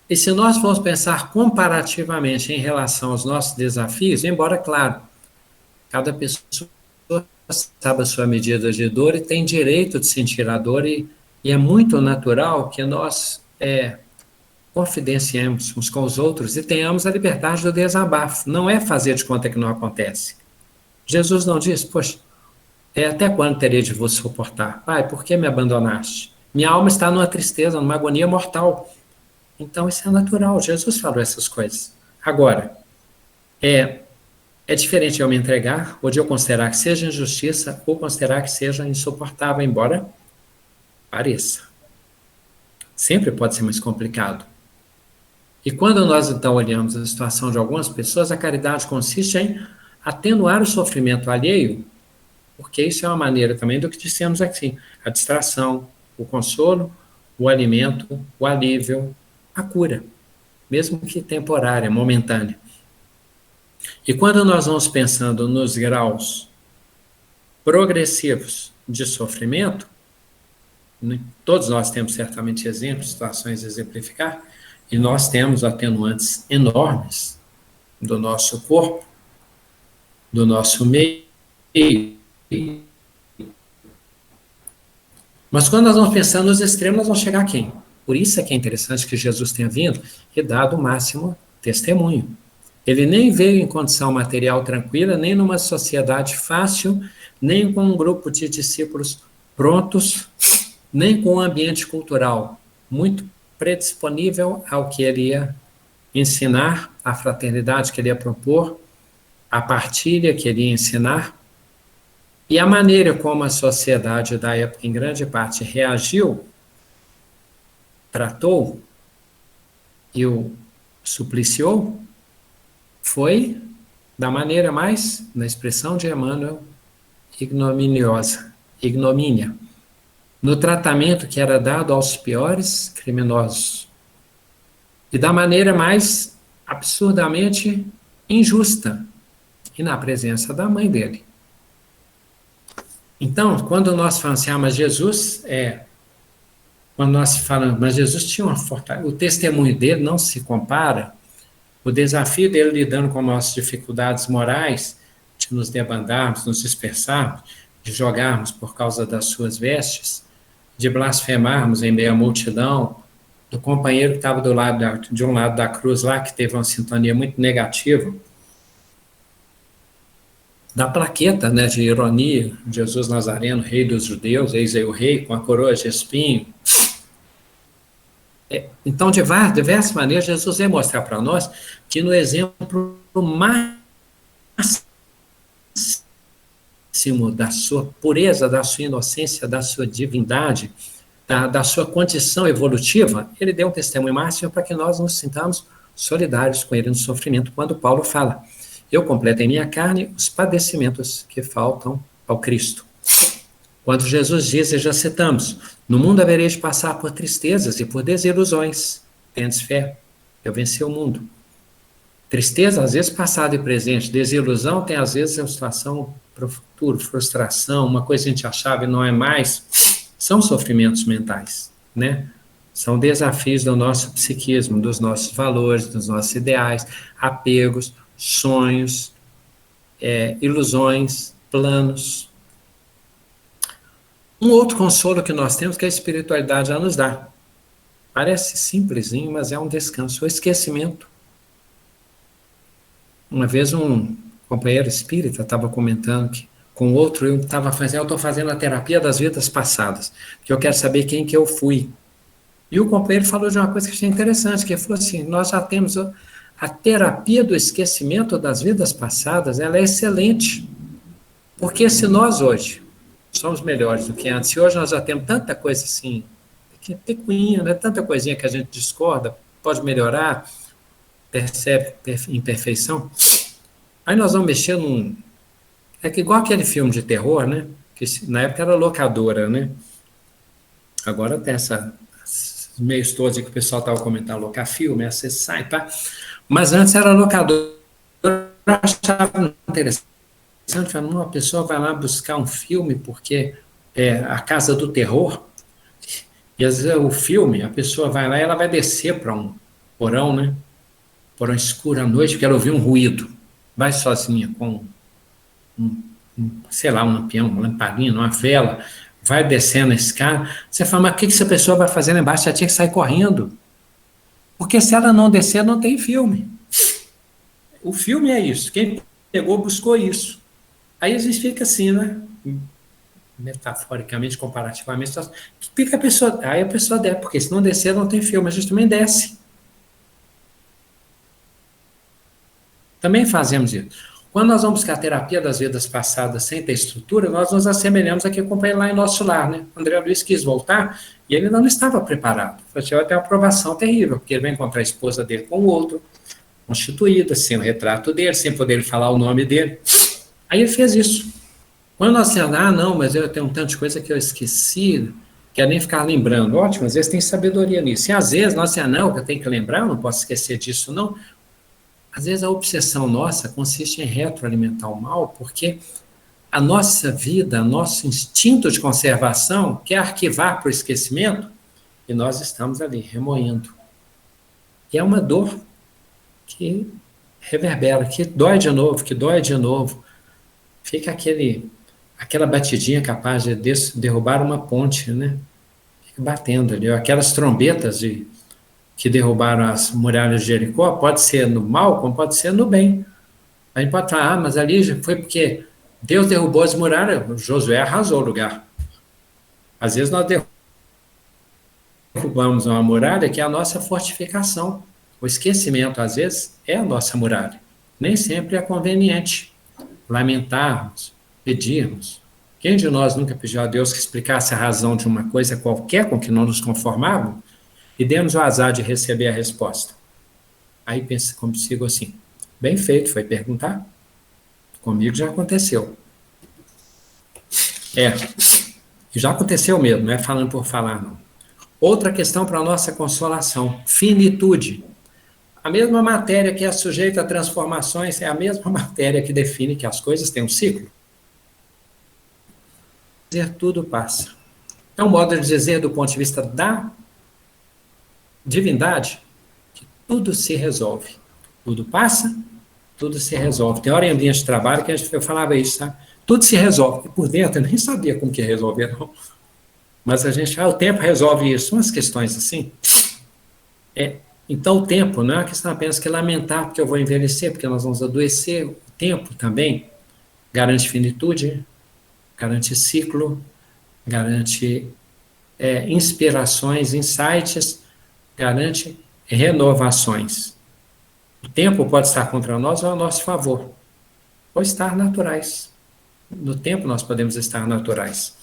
E se nós formos pensar comparativamente em relação aos nossos desafios, embora, claro, cada pessoa sabe a sua medida de dor e tem direito de sentir a dor, e é muito natural que nós confidenciemos uns com os outros e tenhamos a liberdade do desabafo. Não é fazer de conta que não acontece. Jesus não diz, poxa, até quando terei de vos suportar? Pai, por que me abandonaste? Minha alma está numa tristeza, numa agonia mortal. Então, isso é natural. Jesus falou essas coisas. Agora, é diferente eu me entregar, ou de eu considerar que seja injustiça, ou considerar que seja insuportável, embora pareça. Sempre pode ser mais complicado. E quando nós, então, olhamos a situação de algumas pessoas, a caridade consiste em atenuar o sofrimento alheio, porque isso é uma maneira também do que dissemos aqui, a distração, o consolo, o alimento, o alívio, a cura, mesmo que temporária, momentânea. E quando nós vamos pensando nos graus progressivos de sofrimento, todos nós temos certamente exemplos, situações a exemplificar, e nós temos atenuantes enormes do nosso corpo, do nosso meio. Mas quando nós vamos pensando nos extremos, nós vamos chegar a quem? Por isso é que é interessante que Jesus tenha vindo e dado o máximo testemunho. Ele nem veio em condição material tranquila, nem numa sociedade fácil, nem com um grupo de discípulos prontos, nem com um ambiente cultural muito predisponível ao que ele ia ensinar, a fraternidade que ele ia propor, a partilha que ele ia ensinar. E a maneira como a sociedade da época, em grande parte, reagiu, tratou e o supliciou, foi da maneira mais, na expressão de Emmanuel, ignominiosa, ignomínia, no tratamento que era dado aos piores criminosos, e da maneira mais absurdamente injusta, e na presença da mãe dele. Então, quando nós falamos assim, mas Jesus quando nós falamos, mas Jesus tinha uma fortaleza, o testemunho dele não se compara, o desafio dele lidando com nossas dificuldades morais, de nos debandarmos, nos dispersarmos, de jogarmos por causa das suas vestes, de blasfemarmos em meio à multidão, do companheiro que estava de um lado da cruz lá, que teve uma sintonia muito negativa, da plaqueta, né, de ironia, Jesus Nazareno, rei dos judeus, eis aí o rei, com a coroa de espinho. Então, de diversas maneiras, Jesus vai mostrar para nós que no exemplo máximo da sua pureza, da sua inocência, da sua divindade, da sua condição evolutiva, ele deu um testemunho máximo para que nós nos sintamos solidários com ele no sofrimento, quando Paulo fala, eu completo em minha carne os padecimentos que faltam ao Cristo. Quando Jesus diz, e já citamos, no mundo havereis de passar por tristezas e por desilusões. Tendes fé, eu venci o mundo. Tristeza, às vezes, passado e presente. Desilusão tem, às vezes, uma situação para o futuro, frustração, uma coisa que a gente achava e não é mais. São sofrimentos mentais, né? São desafios do nosso psiquismo, dos nossos valores, dos nossos ideais, apegos, sonhos, ilusões, planos. Um outro consolo que nós temos que a espiritualidade já nos dá. Parece simplesinho, mas é um descanso, o esquecimento. Uma vez um companheiro espírita estava comentando que com outro eu estou fazendo a terapia das vidas passadas, porque eu quero saber quem que eu fui. E o companheiro falou de uma coisa que eu achei interessante, que ele falou assim, nós já temos a terapia do esquecimento das vidas passadas, ela é excelente, porque se nós hoje somos melhores do que antes, e hoje nós já temos tanta coisa assim, pequenininha, né? Tanta coisinha que a gente discorda, pode melhorar, percebe imperfeição, aí nós vamos mexer é que igual aquele filme de terror, né? Que na época era locadora, né? Agora tem esses meios todos que o pessoal estava comentando, locar filme, acessar, tá? Mas antes era locadora, eu achava interessante, uma pessoa vai lá buscar um filme porque é a casa do terror, e às vezes o filme, a pessoa vai lá e ela vai descer para porão, né? Porão escuro à noite, porque ela ouviu um ruído. Vai sozinha com sei lá, um lampião, uma lamparina, uma vela, vai descendo a escada. Você fala, mas o que essa pessoa vai fazer lá embaixo? Ela tinha que sair correndo. Porque se ela não descer, não tem filme. O filme é isso. Quem pegou, buscou isso. Aí a gente fica assim, né? Metaforicamente, comparativamente. Que a pessoa, aí a pessoa desce, porque se não descer, não tem filme. A gente também desce. Também fazemos isso. Quando nós vamos buscar a terapia das vidas passadas sem ter estrutura, nós nos assemelhamos aqui com ele lá em nosso lar, né? O André Luiz quis voltar e ele não estava preparado. Ele vai ter uma aprovação terrível, porque ele vai encontrar a esposa dele com o outro, constituída, sem o retrato dele, sem poder falar o nome dele. Aí ele fez isso. Quando nós dizemos, não, mas eu tenho um tanto de coisa que eu esqueci, quero nem ficar lembrando. Ótimo, às vezes tem sabedoria nisso. E às vezes nós dizemos, não, que eu tenho que lembrar, eu não posso esquecer disso, não. Às vezes a obsessão nossa consiste em retroalimentar o mal, porque a nossa vida, nosso instinto de conservação quer arquivar para o esquecimento e nós estamos ali remoendo. E é uma dor que reverbera, que dói de novo, que dói de novo. Fica aquela batidinha capaz de derrubar uma ponte, né? Fica batendo ali. Aquelas trombetas que derrubaram as muralhas de Jericó, pode ser no mal, como pode ser no bem. A gente pode falar, mas ali foi porque Deus derrubou as muralhas, Josué arrasou o lugar. Às vezes nós derrubamos uma muralha que é a nossa fortificação. O esquecimento, às vezes, é a nossa muralha. Nem sempre é conveniente lamentarmos, pedirmos. Quem de nós nunca pediu a Deus que explicasse a razão de uma coisa qualquer com que não nos conformávamos e demos o azar de receber a resposta? Aí pensa consigo assim, bem feito, foi perguntar. Comigo já aconteceu. E já aconteceu mesmo, não é falando por falar, não. Outra questão para a nossa consolação, finitude. A mesma matéria que é sujeita a transformações é a mesma matéria que define que as coisas têm um ciclo. Dizer tudo passa. É um modo de dizer, do ponto de vista da divindade, que tudo se resolve. Tudo passa, tudo se resolve. Tem hora em ambiente de trabalho que eu falava isso, sabe? Tudo se resolve. E por dentro eu nem sabia como que ia resolver, não. Mas a gente, o tempo resolve isso. Umas questões assim. Então o tempo não é uma questão apenas que lamentar porque eu vou envelhecer, porque nós vamos adoecer. O tempo também garante finitude, garante ciclo, garante inspirações, insights, garante renovações. O tempo pode estar contra nós ou a nosso favor, ou estar naturais. No tempo nós podemos estar naturais.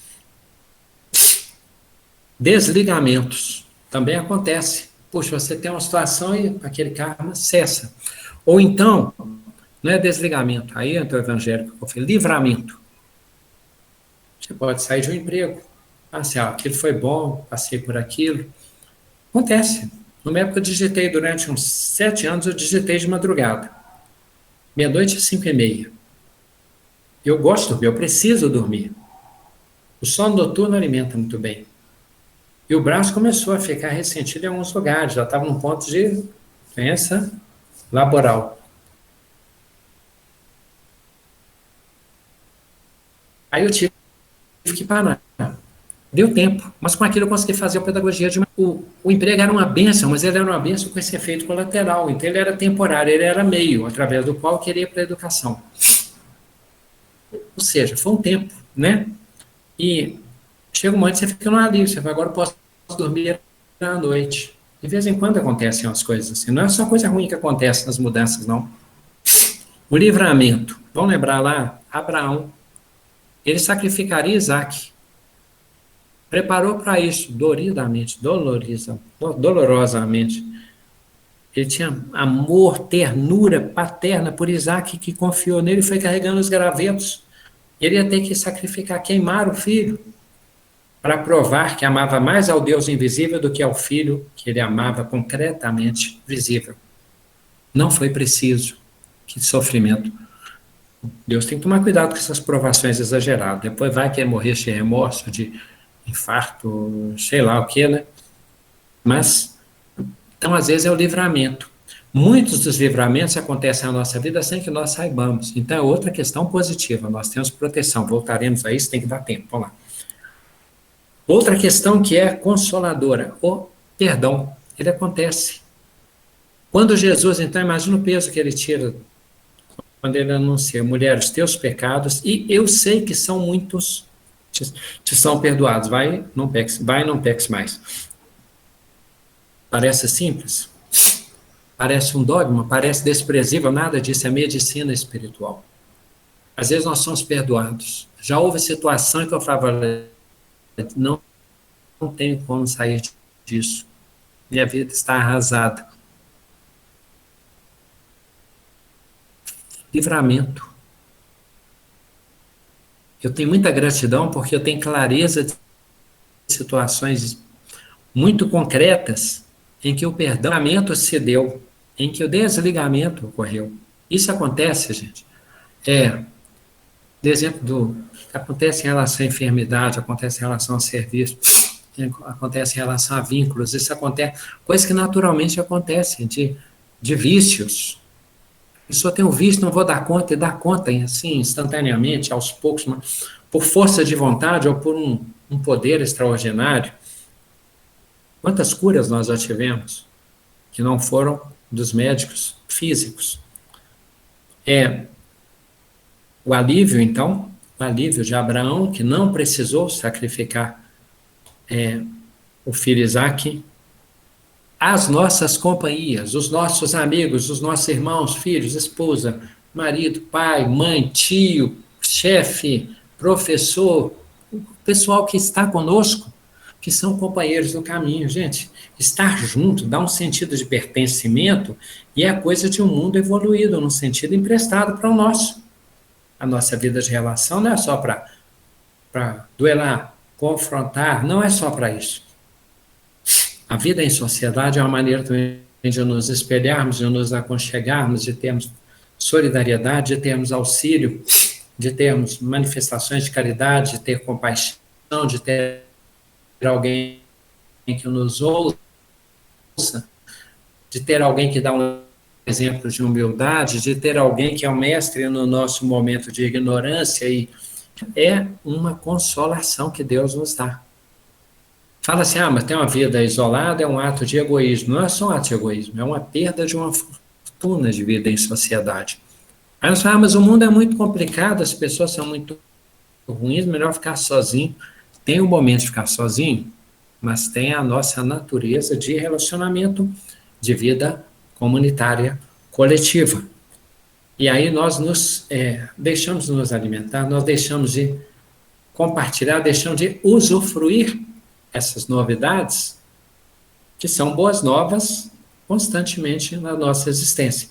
Desligamentos também acontece. Puxa, você tem uma situação e aquele karma cessa. Ou então, não é desligamento, aí entra o evangélico, eu falei, livramento. Você pode sair de um emprego. Assim, aquilo foi bom, passei por aquilo. Acontece. Numa época eu digitei, durante uns 7 anos, eu digitei de madrugada. Meia-noite às 5h30. Eu gosto de dormir, eu preciso dormir. O sono noturno alimenta muito bem. E o braço começou a ficar ressentido em alguns lugares, já estava num ponto de doença laboral. Aí eu tive que parar. Deu tempo, mas com aquilo eu consegui fazer a pedagogia de o emprego era uma bênção, mas ele era uma bênção com esse efeito colateral, então ele era temporário, ele era meio, através do qual eu queria ir para a educação. Ou seja, foi um tempo, né? E chega um momento que você fica no alívio, você fala, agora eu posso dormir à noite. De vez em quando acontecem umas coisas assim, não é só coisa ruim que acontece nas mudanças, não. O livramento, vamos lembrar lá, Abraão, ele sacrificaria Isaac, preparou para isso, dolorosamente. Ele tinha amor, ternura paterna por Isaac, que confiou nele e foi carregando os gravetos. Ele ia ter que sacrificar, queimar o filho, para provar que amava mais ao Deus invisível do que ao filho que ele amava concretamente visível. Não foi preciso. Que sofrimento. Deus tem que tomar cuidado com essas provações exageradas. Depois vai que ele morrer de remorso, de infarto, sei lá o que, né? Mas Então, às vezes, é o livramento. Muitos dos livramentos acontecem na nossa vida sem que nós saibamos. Então, é outra questão positiva. Nós temos proteção. Voltaremos a isso, tem que dar tempo. Vamos lá. Outra questão que é consoladora. O perdão. Ele acontece. Quando Jesus, então, imagina o peso que ele tira quando ele anuncia: mulher, os teus pecados, e eu sei que são muitos, te são perdoados. Vai, não peques mais. Parece simples? Parece um dogma? Parece desprezível? Nada disso, é medicina espiritual. Às vezes nós somos perdoados. Já houve situação em que eu falava: não tenho como sair disso. Minha vida está arrasada. Livramento. Eu tenho muita gratidão porque eu tenho clareza de situações muito concretas em que o perdão se deu, em que o desligamento ocorreu. Isso acontece, gente. De exemplo, acontece em relação à enfermidade, acontece em relação ao serviço, acontece em relação a vínculos, isso acontece, coisas que naturalmente acontecem, de vícios. A pessoa tem um vício, não vou dar conta, e dá conta assim, instantaneamente, aos poucos, por força de vontade ou por um poder extraordinário. Quantas curas nós já tivemos que não foram dos médicos físicos? O alívio, então, o alívio de Abraão, que não precisou sacrificar o filho Isaque, as nossas companhias, os nossos amigos, os nossos irmãos, filhos, esposa, marido, pai, mãe, tio, chefe, professor, o pessoal que está conosco, que são companheiros do caminho. Gente, estar junto dá um sentido de pertencimento e é coisa de um mundo evoluído, num sentido emprestado para o nosso. A nossa vida de relação não é só para duelar, confrontar, não é só para isso. A vida em sociedade é uma maneira também de nos espelharmos, de nos aconchegarmos, de termos solidariedade, de termos auxílio, de termos manifestações de caridade, de ter compaixão, de ter alguém que nos ouça, de ter alguém que dá um exemplo de humildade, de ter alguém que é o mestre no nosso momento de ignorância, e é uma consolação que Deus nos dá. Fala assim: mas tem uma vida isolada, é um ato de egoísmo. Não é só um ato de egoísmo, é uma perda de uma fortuna de vida em sociedade. Aí nós falamos: mas o mundo é muito complicado, as pessoas são muito ruins, melhor ficar sozinho. Tem um momento de ficar sozinho, mas tem a nossa natureza de relacionamento, de vida comunitária, coletiva. E aí nós deixamos de nos alimentar, nós deixamos de compartilhar, deixamos de usufruir essas novidades, que são boas novas constantemente na nossa existência.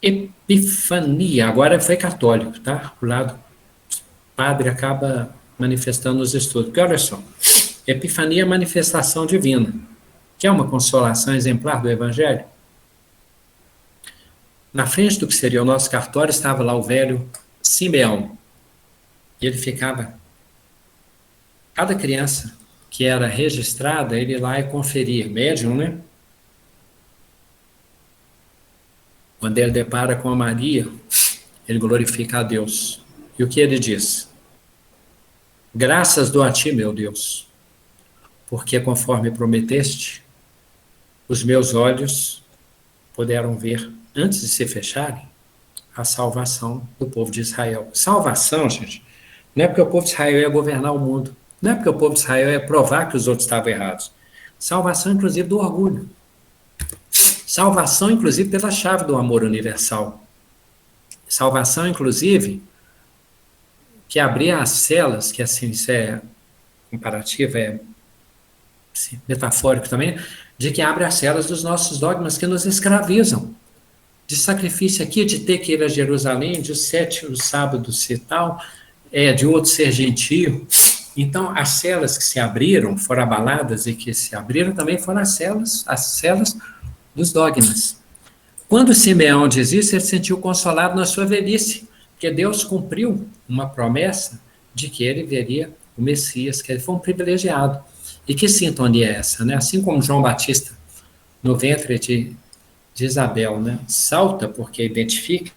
Epifania, agora foi católico, tá? O lado padre acaba manifestando nos estudos. Porque olha só, epifania é manifestação divina, que é uma consolação exemplar do Evangelho. Na frente do que seria o nosso cartório estava lá o velho Simeão. E ele ficava, cada criança que era registrada, ele ia lá e conferia, médium, né? Quando ele depara com a Maria, ele glorifica a Deus. E o que ele diz? Graças dou a ti, meu Deus, porque conforme prometeste, os meus olhos puderam ver, antes de se fecharem, a salvação do povo de Israel. Salvação, gente, não é porque o povo de Israel ia governar o mundo, não é porque o povo de Israel ia provar que os outros estavam errados. Salvação, inclusive, do orgulho. Salvação, inclusive, pela chave do amor universal. Salvação, inclusive, que abria as celas, que assim, isso é comparativo, assim, metafórico também, de que abre as celas dos nossos dogmas que nos escravizam. De sacrifício aqui, de ter que ir a Jerusalém, de 7 sábados e tal, de outro ser gentio. Então, as celas que se abriram, foram abaladas e que se abriram também foram as celas dos dogmas. Quando Simeão diz isso, ele se sentiu consolado na sua velhice, porque Deus cumpriu uma promessa de que ele veria o Messias, que ele foi um privilegiado. E que sintonia é essa, né? Assim como João Batista, no ventre de Isabel, né? Salta porque identifica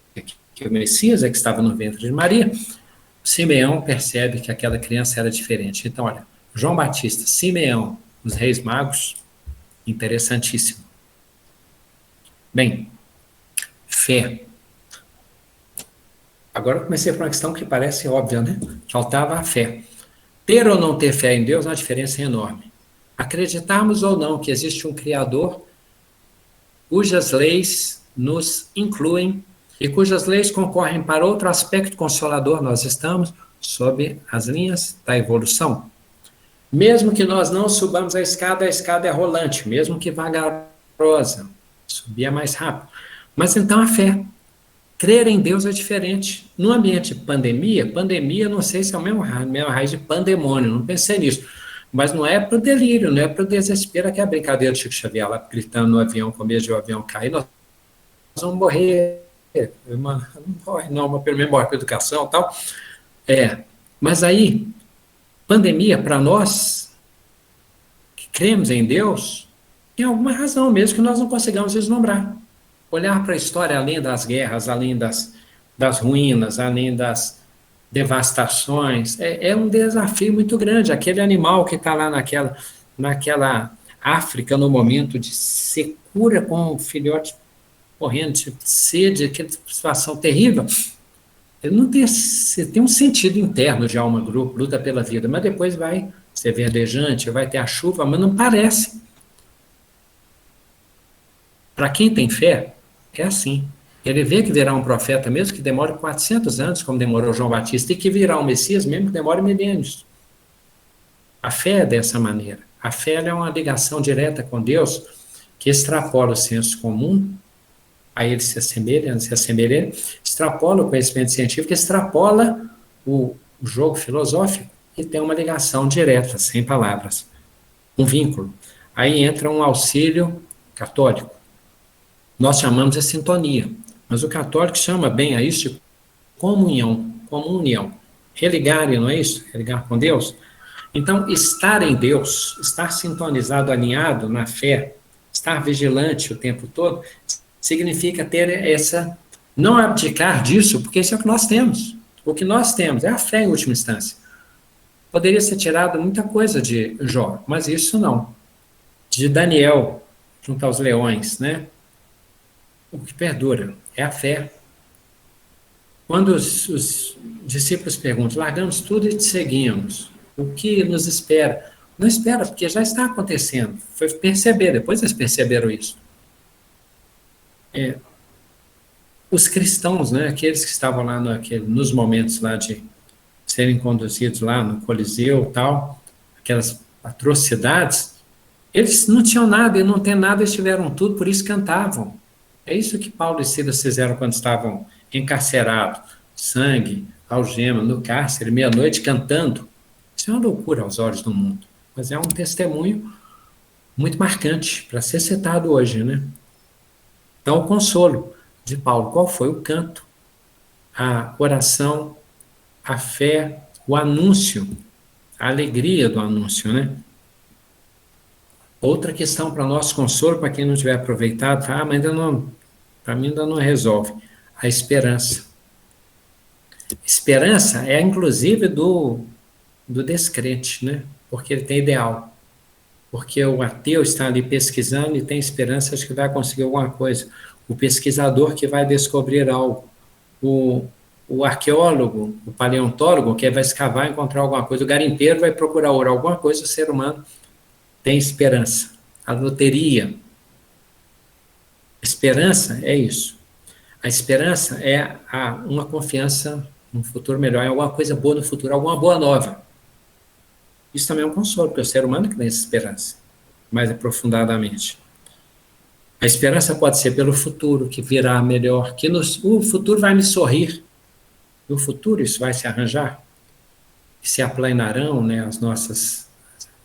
que o Messias é que estava no ventre de Maria. Simeão percebe que aquela criança era diferente. Então, olha, João Batista, Simeão, os reis magos, interessantíssimo. Bem, fé. Agora eu comecei por uma questão que parece óbvia, né? Faltava a fé. Ter ou não ter fé em Deus, uma diferença enorme. Acreditarmos ou não que existe um Criador cujas leis nos incluem e cujas leis concorrem para outro aspecto consolador, nós estamos sob as linhas da evolução. Mesmo que nós não subamos a escada é rolante, mesmo que vagarosa, subir é mais rápido. Mas então a fé. Crer em Deus é diferente. No ambiente de pandemia não sei se é o mesmo raiz de pandemônio, não pensei nisso. Mas não é para o delírio, não é para o desespero, que é a brincadeira do Chico Xavier lá gritando no avião, com medo de o avião cair, nós vamos morrer. Não morre, não, mas pelo menos morre com educação e tal. Mas aí, pandemia, para nós que cremos em Deus, tem alguma razão mesmo que nós não consigamos vislumbrar. Olhar para a história além das guerras, além das ruínas, além das devastações, é um desafio muito grande. Aquele animal que está lá naquela África, no momento de secura, com um filhote morrendo de sede, aquela situação terrível, ele não tem, tem um sentido interno de alma grupo, luta pela vida, mas depois vai ser verdejante, vai ter a chuva, mas não parece. Para quem tem fé, é assim. Ele vê que virá um profeta, mesmo que demore 400 anos, como demorou João Batista, e que virá um Messias, mesmo que demore milênios. A fé é dessa maneira. A fé é uma ligação direta com Deus, que extrapola o senso comum, a ele se assemelha, extrapola o conhecimento científico, extrapola o jogo filosófico e tem uma ligação direta, sem palavras. Um vínculo. Aí entra um auxílio católico. Nós chamamos de sintonia, mas o católico chama bem a isso de comunhão. Religar, não é isso? Religar com Deus. Então, estar em Deus, estar sintonizado, alinhado na fé, estar vigilante o tempo todo, significa ter essa, não abdicar disso, porque isso é o que nós temos. O que nós temos é a fé em última instância. Poderia ser tirado muita coisa de Jó, mas isso não. De Daniel, junto aos leões, né? O que perdura é a fé. Quando os discípulos perguntam, largamos tudo e te seguimos, o que nos espera? Não espera, porque já está acontecendo. Foi perceber, depois eles perceberam isso. Os cristãos, né, aqueles que estavam lá nos momentos lá de serem conduzidos lá no Coliseu, tal, aquelas atrocidades, eles não tinham nada, e não tem nada, eles tiveram tudo, por isso cantavam. É isso que Paulo e Silas fizeram quando estavam encarcerados, sangue, algema, no cárcere, meia-noite, cantando. Isso é uma loucura aos olhos do mundo, mas é um testemunho muito marcante para ser citado hoje, né? Então, o consolo de Paulo, qual foi? O canto, a oração, a fé, o anúncio, a alegria do anúncio, né? Outra questão para nosso consolo, para quem não tiver aproveitado, mas ainda não, para mim ainda não resolve, a esperança. Esperança é inclusive do descrente, né? Porque ele tem ideal. Porque o ateu está ali pesquisando e tem esperança de que vai conseguir alguma coisa. O pesquisador que vai descobrir algo. O arqueólogo, o paleontólogo, que vai escavar e encontrar alguma coisa. O garimpeiro vai procurar ouro, alguma coisa, o ser humano tem esperança. A loteria. Esperança é isso. A esperança é uma confiança num futuro melhor, em alguma coisa boa no futuro, alguma boa nova. Isso também é um consolo, porque é o ser humano que tem essa esperança, mais aprofundadamente. A esperança pode ser pelo futuro, que virá melhor, que o futuro vai me sorrir. No futuro isso vai se arranjar. Que se aplanarão, né,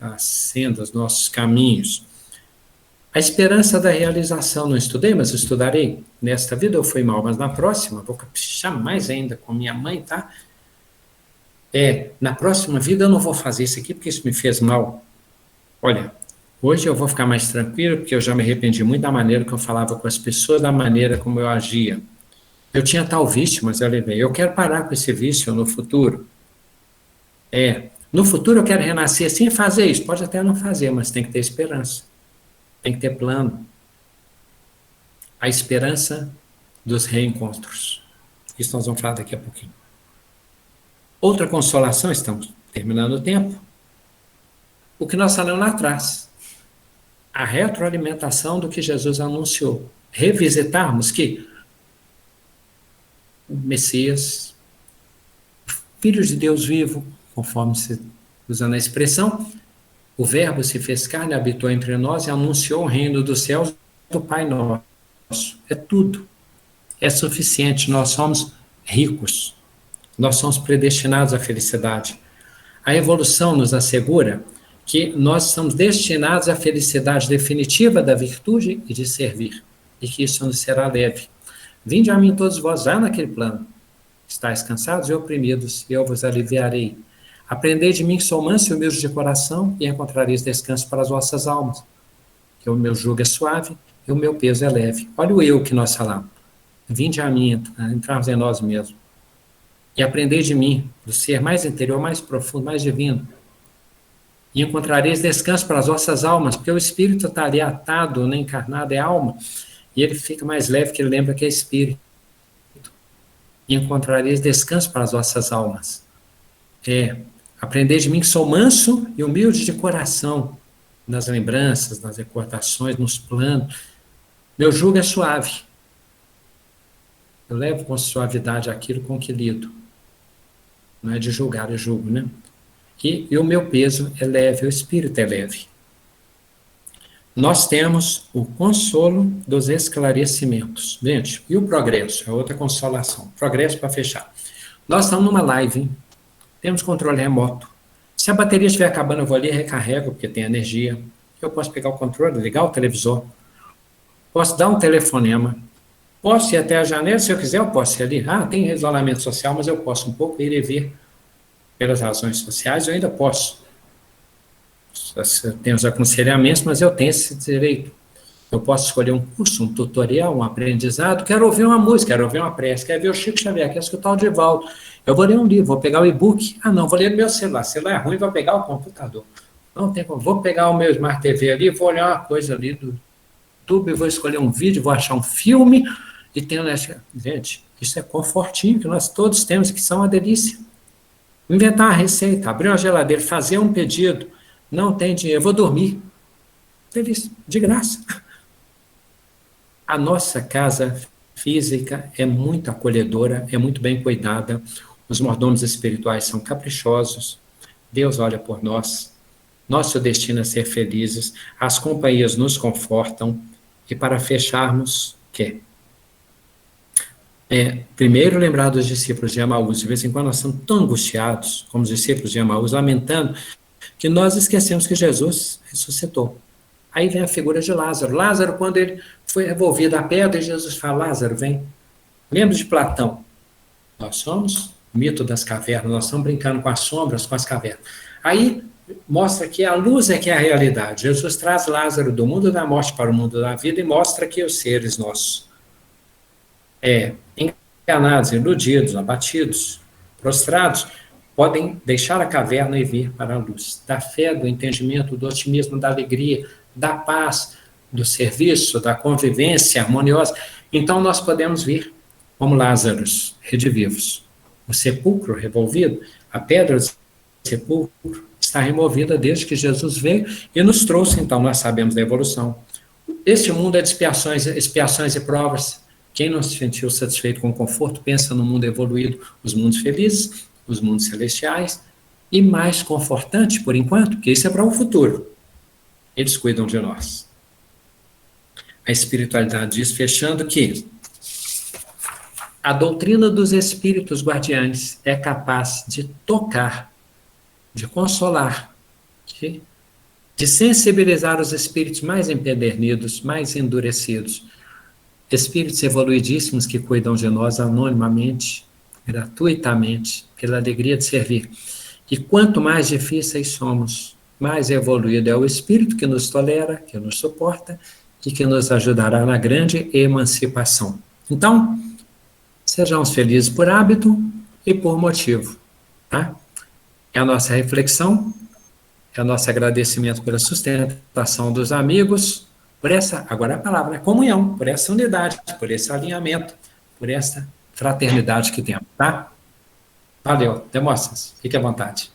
as sendas, nossos caminhos. A esperança da realização, não estudei, mas estudarei. Nesta vida eu fui mal, mas na próxima, vou caprichar mais ainda com minha mãe, tá? Na próxima vida eu não vou fazer isso aqui porque isso me fez mal. Olha, hoje eu vou ficar mais tranquilo, porque eu já me arrependi muito da maneira que eu falava com as pessoas, da maneira como eu agia. Eu tinha tal vício, mas eu levei. Eu quero parar com esse vício no futuro. No futuro eu quero renascer sem fazer isso. Pode até não fazer, mas tem que ter esperança. Tem que ter plano. A esperança dos reencontros. Isso nós vamos falar daqui a pouquinho. Outra consolação, estamos terminando o tempo. O que nós falamos lá atrás. A retroalimentação do que Jesus anunciou. Revisitarmos que o Messias, Filho de Deus vivo, conforme se usando a expressão, o Verbo se fez carne, habitou entre nós e anunciou o reino dos céus do Pai nosso. É tudo. É suficiente. Nós somos ricos. Nós somos predestinados à felicidade. A evolução nos assegura que nós somos destinados à felicidade definitiva da virtude e de servir, e que isso nos será leve. Vinde a mim todos vós, já naquele plano. Estais cansados e oprimidos, e eu vos aliviarei. Aprendei de mim que sou manso e humilde de coração, e encontrareis descanso para as vossas almas. Que o meu jugo é suave e o meu peso é leve. Olha o eu que nós falamos. Vinde a mim, entrarmos em nós mesmos. E aprendei de mim, do ser mais interior, mais profundo, mais divino. E encontrareis descanso para as vossas almas, porque o espírito está ali atado, né, encarnado, é alma, e ele fica mais leve, que ele lembra que é espírito. E encontrareis descanso para as vossas almas. Aprendei de mim que sou manso e humilde de coração, nas lembranças, nas recordações, nos planos. Meu jugo é suave. Eu levo com suavidade aquilo com que lido. Não é de julgar, é julgo, né? E o meu peso é leve, o espírito é leve. Nós temos o consolo dos esclarecimentos. Gente, e o progresso? É outra consolação. Progresso para fechar. Nós estamos numa live, hein? Temos controle remoto. Se a bateria estiver acabando, eu vou ali e recarrego, porque tem energia. Eu posso pegar o controle, ligar o televisor. Posso dar um telefonema. Posso ir até a janela, se eu quiser, eu posso ir ali. Tem isolamento social, mas eu posso um pouco ir e vir. Pelas razões sociais, eu ainda posso. Tem os aconselhamentos, mas eu tenho esse direito. Eu posso escolher um curso, um tutorial, um aprendizado. Quero ouvir uma música, quero ouvir uma prece, quero ver o Chico Xavier, quero escutar o Divaldo. Eu vou ler um livro, vou pegar o e-book. Não, vou ler no meu celular. Celular é ruim, vou pegar o computador. Não tem como. Vou pegar o meu Smart TV ali, vou olhar uma coisa ali do YouTube, vou escolher um vídeo, vou achar um filme e tenho... Gente, isso é confortinho que nós todos temos, que são uma delícia. Inventar uma receita, abrir uma geladeira, fazer um pedido, não tem dinheiro, vou dormir. Feliz, de graça. A nossa casa física é muito acolhedora, é muito bem cuidada, os mordomos espirituais são caprichosos, Deus olha por nós, nosso destino é ser felizes, as companhias nos confortam, e para fecharmos, primeiro lembrar dos discípulos de Emaús. De vez em quando nós estamos tão angustiados, como os discípulos de Emaús, lamentando, que nós esquecemos que Jesus ressuscitou. Aí vem a figura de Lázaro. Lázaro, quando ele foi revolvido à pedra, e Jesus fala, Lázaro, vem. Lembra de Platão? Nós somos o mito das cavernas, nós estamos brincando com as sombras, com as cavernas. Aí mostra que a luz é que é a realidade. Jesus traz Lázaro do mundo da morte para o mundo da vida e mostra que os seres nossos, enganados, iludidos, abatidos, prostrados, podem deixar a caverna e vir para a luz. Da fé, do entendimento, do otimismo, da alegria, da paz, do serviço, da convivência harmoniosa. Então nós podemos vir como Lázaros, redivivos. O sepulcro revolvido, a pedra do sepulcro está removida desde que Jesus veio e nos trouxe, então nós sabemos da evolução. Este mundo é de expiações e provas. Quem não se sentiu satisfeito com o conforto, pensa no mundo evoluído, os mundos felizes, os mundos celestiais, e mais confortante, por enquanto, porque isso é para o futuro. Eles cuidam de nós. A espiritualidade diz, fechando, que a doutrina dos espíritos guardiães é capaz de tocar, de consolar, de sensibilizar os espíritos mais empedernidos, mais endurecidos, espíritos evoluidíssimos que cuidam de nós anonimamente, gratuitamente, pela alegria de servir. E quanto mais difíceis somos, mais evoluído é o espírito que nos tolera, que nos suporta e que nos ajudará na grande emancipação. Então, sejamos felizes por hábito e por motivo, tá? É a nossa reflexão, é o nosso agradecimento pela sustentação dos amigos, por essa, agora a palavra, comunhão, por essa unidade, por esse alinhamento, por essa fraternidade que temos, tá? Valeu, Demóstenes, fique à vontade.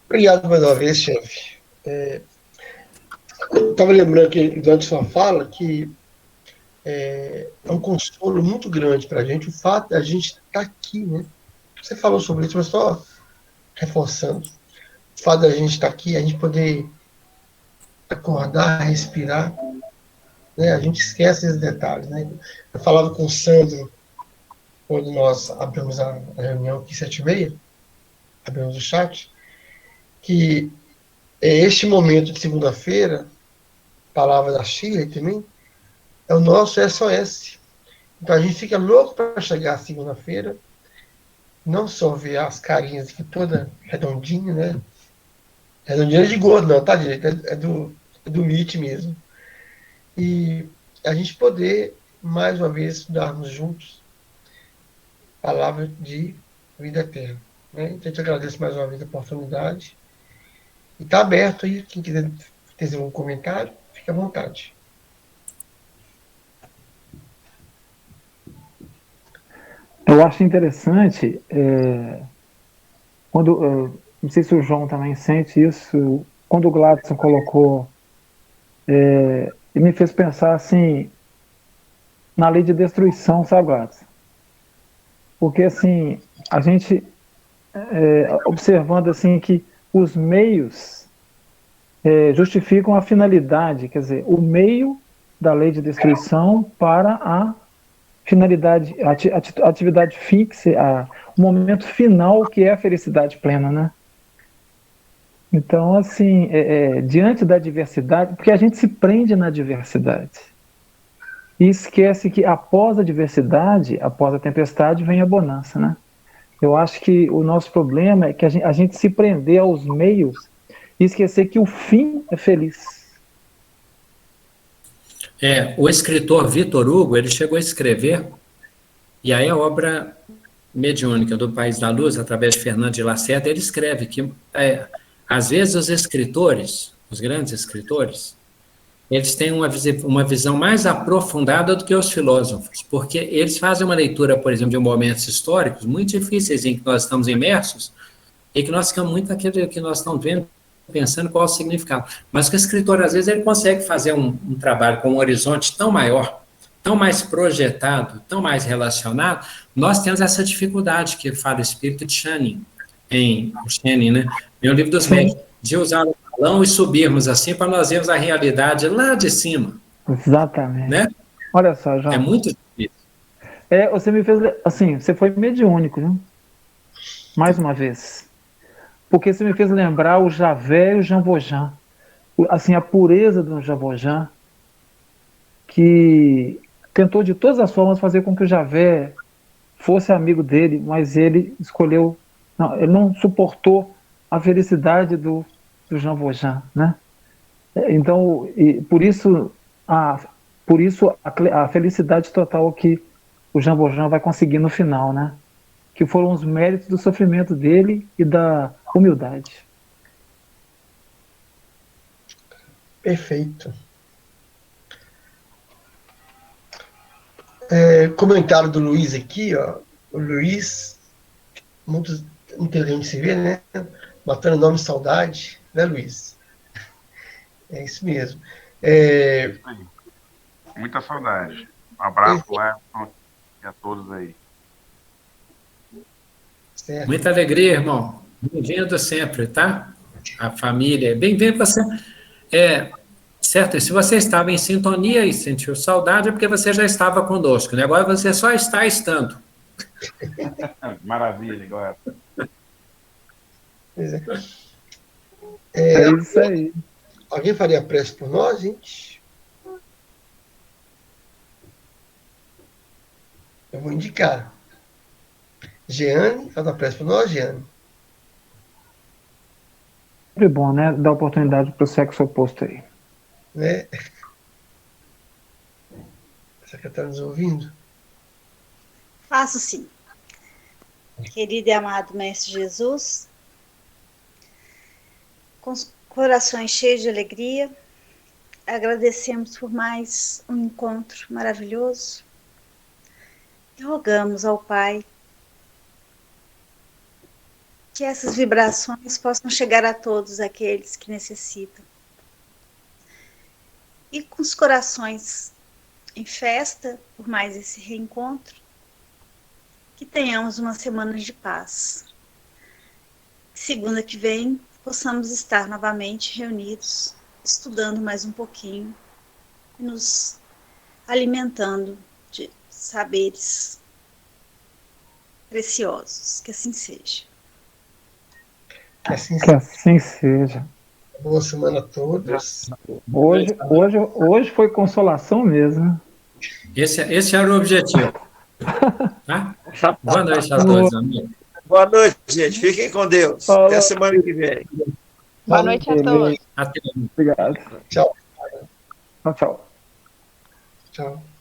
Obrigado mais uma vez, chefe. Estava lembrando aqui, durante sua fala, que é um consolo muito grande para a gente o fato de a gente estar aqui, né? Você falou sobre isso, mas só reforçando. O fato de a gente estar aqui, a gente poder acordar, respirar, né? A gente esquece esses detalhes, né? Eu falava com o Sandro quando nós abrimos a reunião aqui, 7h30, abrimos o chat, que este momento de segunda-feira, palavra da Shirley também, é o nosso SOS. Então a gente fica louco para chegar segunda-feira, não só ver as carinhas aqui toda redondinha, né? Redondinha de gordo, não, tá, direito? É do Meet mesmo. E a gente poder, mais uma vez, estudarmos juntos a palavra de vida eterna. Né? Então, eu te agradeço mais uma vez a oportunidade. E está aberto aí, quem quiser ter algum comentário, fique à vontade. Eu acho interessante, não sei se o João também sente isso, quando o Gladson colocou, e me fez pensar assim, na lei de destruição, sabe, Gladson? Porque assim, a gente, observando assim que os meios justificam a finalidade, quer dizer, o meio da lei de destruição para a finalidade, a atividade fixa, o momento final que é a felicidade plena, né? Então, assim, diante da diversidade, porque a gente se prende na diversidade e esquece que após a diversidade, após a tempestade, vem a bonança, né? Eu acho que o nosso problema é que a gente se prender aos meios e esquecer que o fim é feliz. O escritor Vitor Hugo, ele chegou a escrever, e aí a obra mediúnica do País da Luz, através de Fernando de Lacerda, ele escreve que, às vezes, os escritores, os grandes escritores, eles têm uma visão mais aprofundada do que os filósofos, porque eles fazem uma leitura, por exemplo, de momentos históricos muito difíceis em que nós estamos imersos e que nós ficamos muito naquilo que nós estamos vendo, pensando qual é o significado. Mas o escritor, às vezes, ele consegue fazer um trabalho com um horizonte tão maior, tão mais projetado, tão mais relacionado. Nós temos essa dificuldade que fala o espírito de Channing, né? Meu livro dos médios, de usar o balão e subirmos assim para nós vermos a realidade lá de cima. Exatamente. Né? Olha só, João. É muito difícil. Você me fez, assim, você foi mediúnico, viu? Mais uma vez. Porque você me fez lembrar o Javé e o Jambojan. Assim, a pureza do Jambojan, que tentou de todas as formas fazer com que o Javé fosse amigo dele, mas ele escolheu, não, ele não suportou a felicidade do Jambojan, né? Então, a felicidade total que o Jambojan vai conseguir no final, né? Que foram os méritos do sofrimento dele e da humildade. Perfeito. Comentário do Luiz aqui, ó. O Luiz, muita gente se vê, né? Matando nome e saudade, né, Luiz? É isso mesmo. Muita saudade. Um abraço lá e a todos aí. Certo. Muita alegria, irmão. Bem-vindo sempre, tá? A família. Bem-vindo você. Certo, e se você estava em sintonia e sentiu saudade, é porque você já estava conosco, né? Agora você só está estando. Maravilha, agora. É isso aí. Alguém faria prece por nós, gente? Eu vou indicar. Jeane, faz a prece por nós, Jeane. sempre bom, né? Dar oportunidade para o sexo oposto aí. Né? Você que está nos ouvindo? Faço sim. Querido e amado Mestre Jesus, com os corações cheios de alegria, agradecemos por mais um encontro maravilhoso e rogamos ao Pai que essas vibrações possam chegar a todos aqueles que necessitam. E com os corações em festa por mais esse reencontro, que tenhamos uma semana de paz. Segunda que vem, possamos estar novamente reunidos, estudando mais um pouquinho e nos alimentando de saberes preciosos. Que assim seja. Que assim Que assim seja. boa semana a todos. Hoje foi consolação mesmo. Esse era o objetivo. Tá? Boa noite a todos, amigos. Boa noite, gente. Fiquem com Deus. Falou. Até a semana que vem. Boa noite a todos. Até. Obrigado. Tchau. Tchau, tchau. Tchau.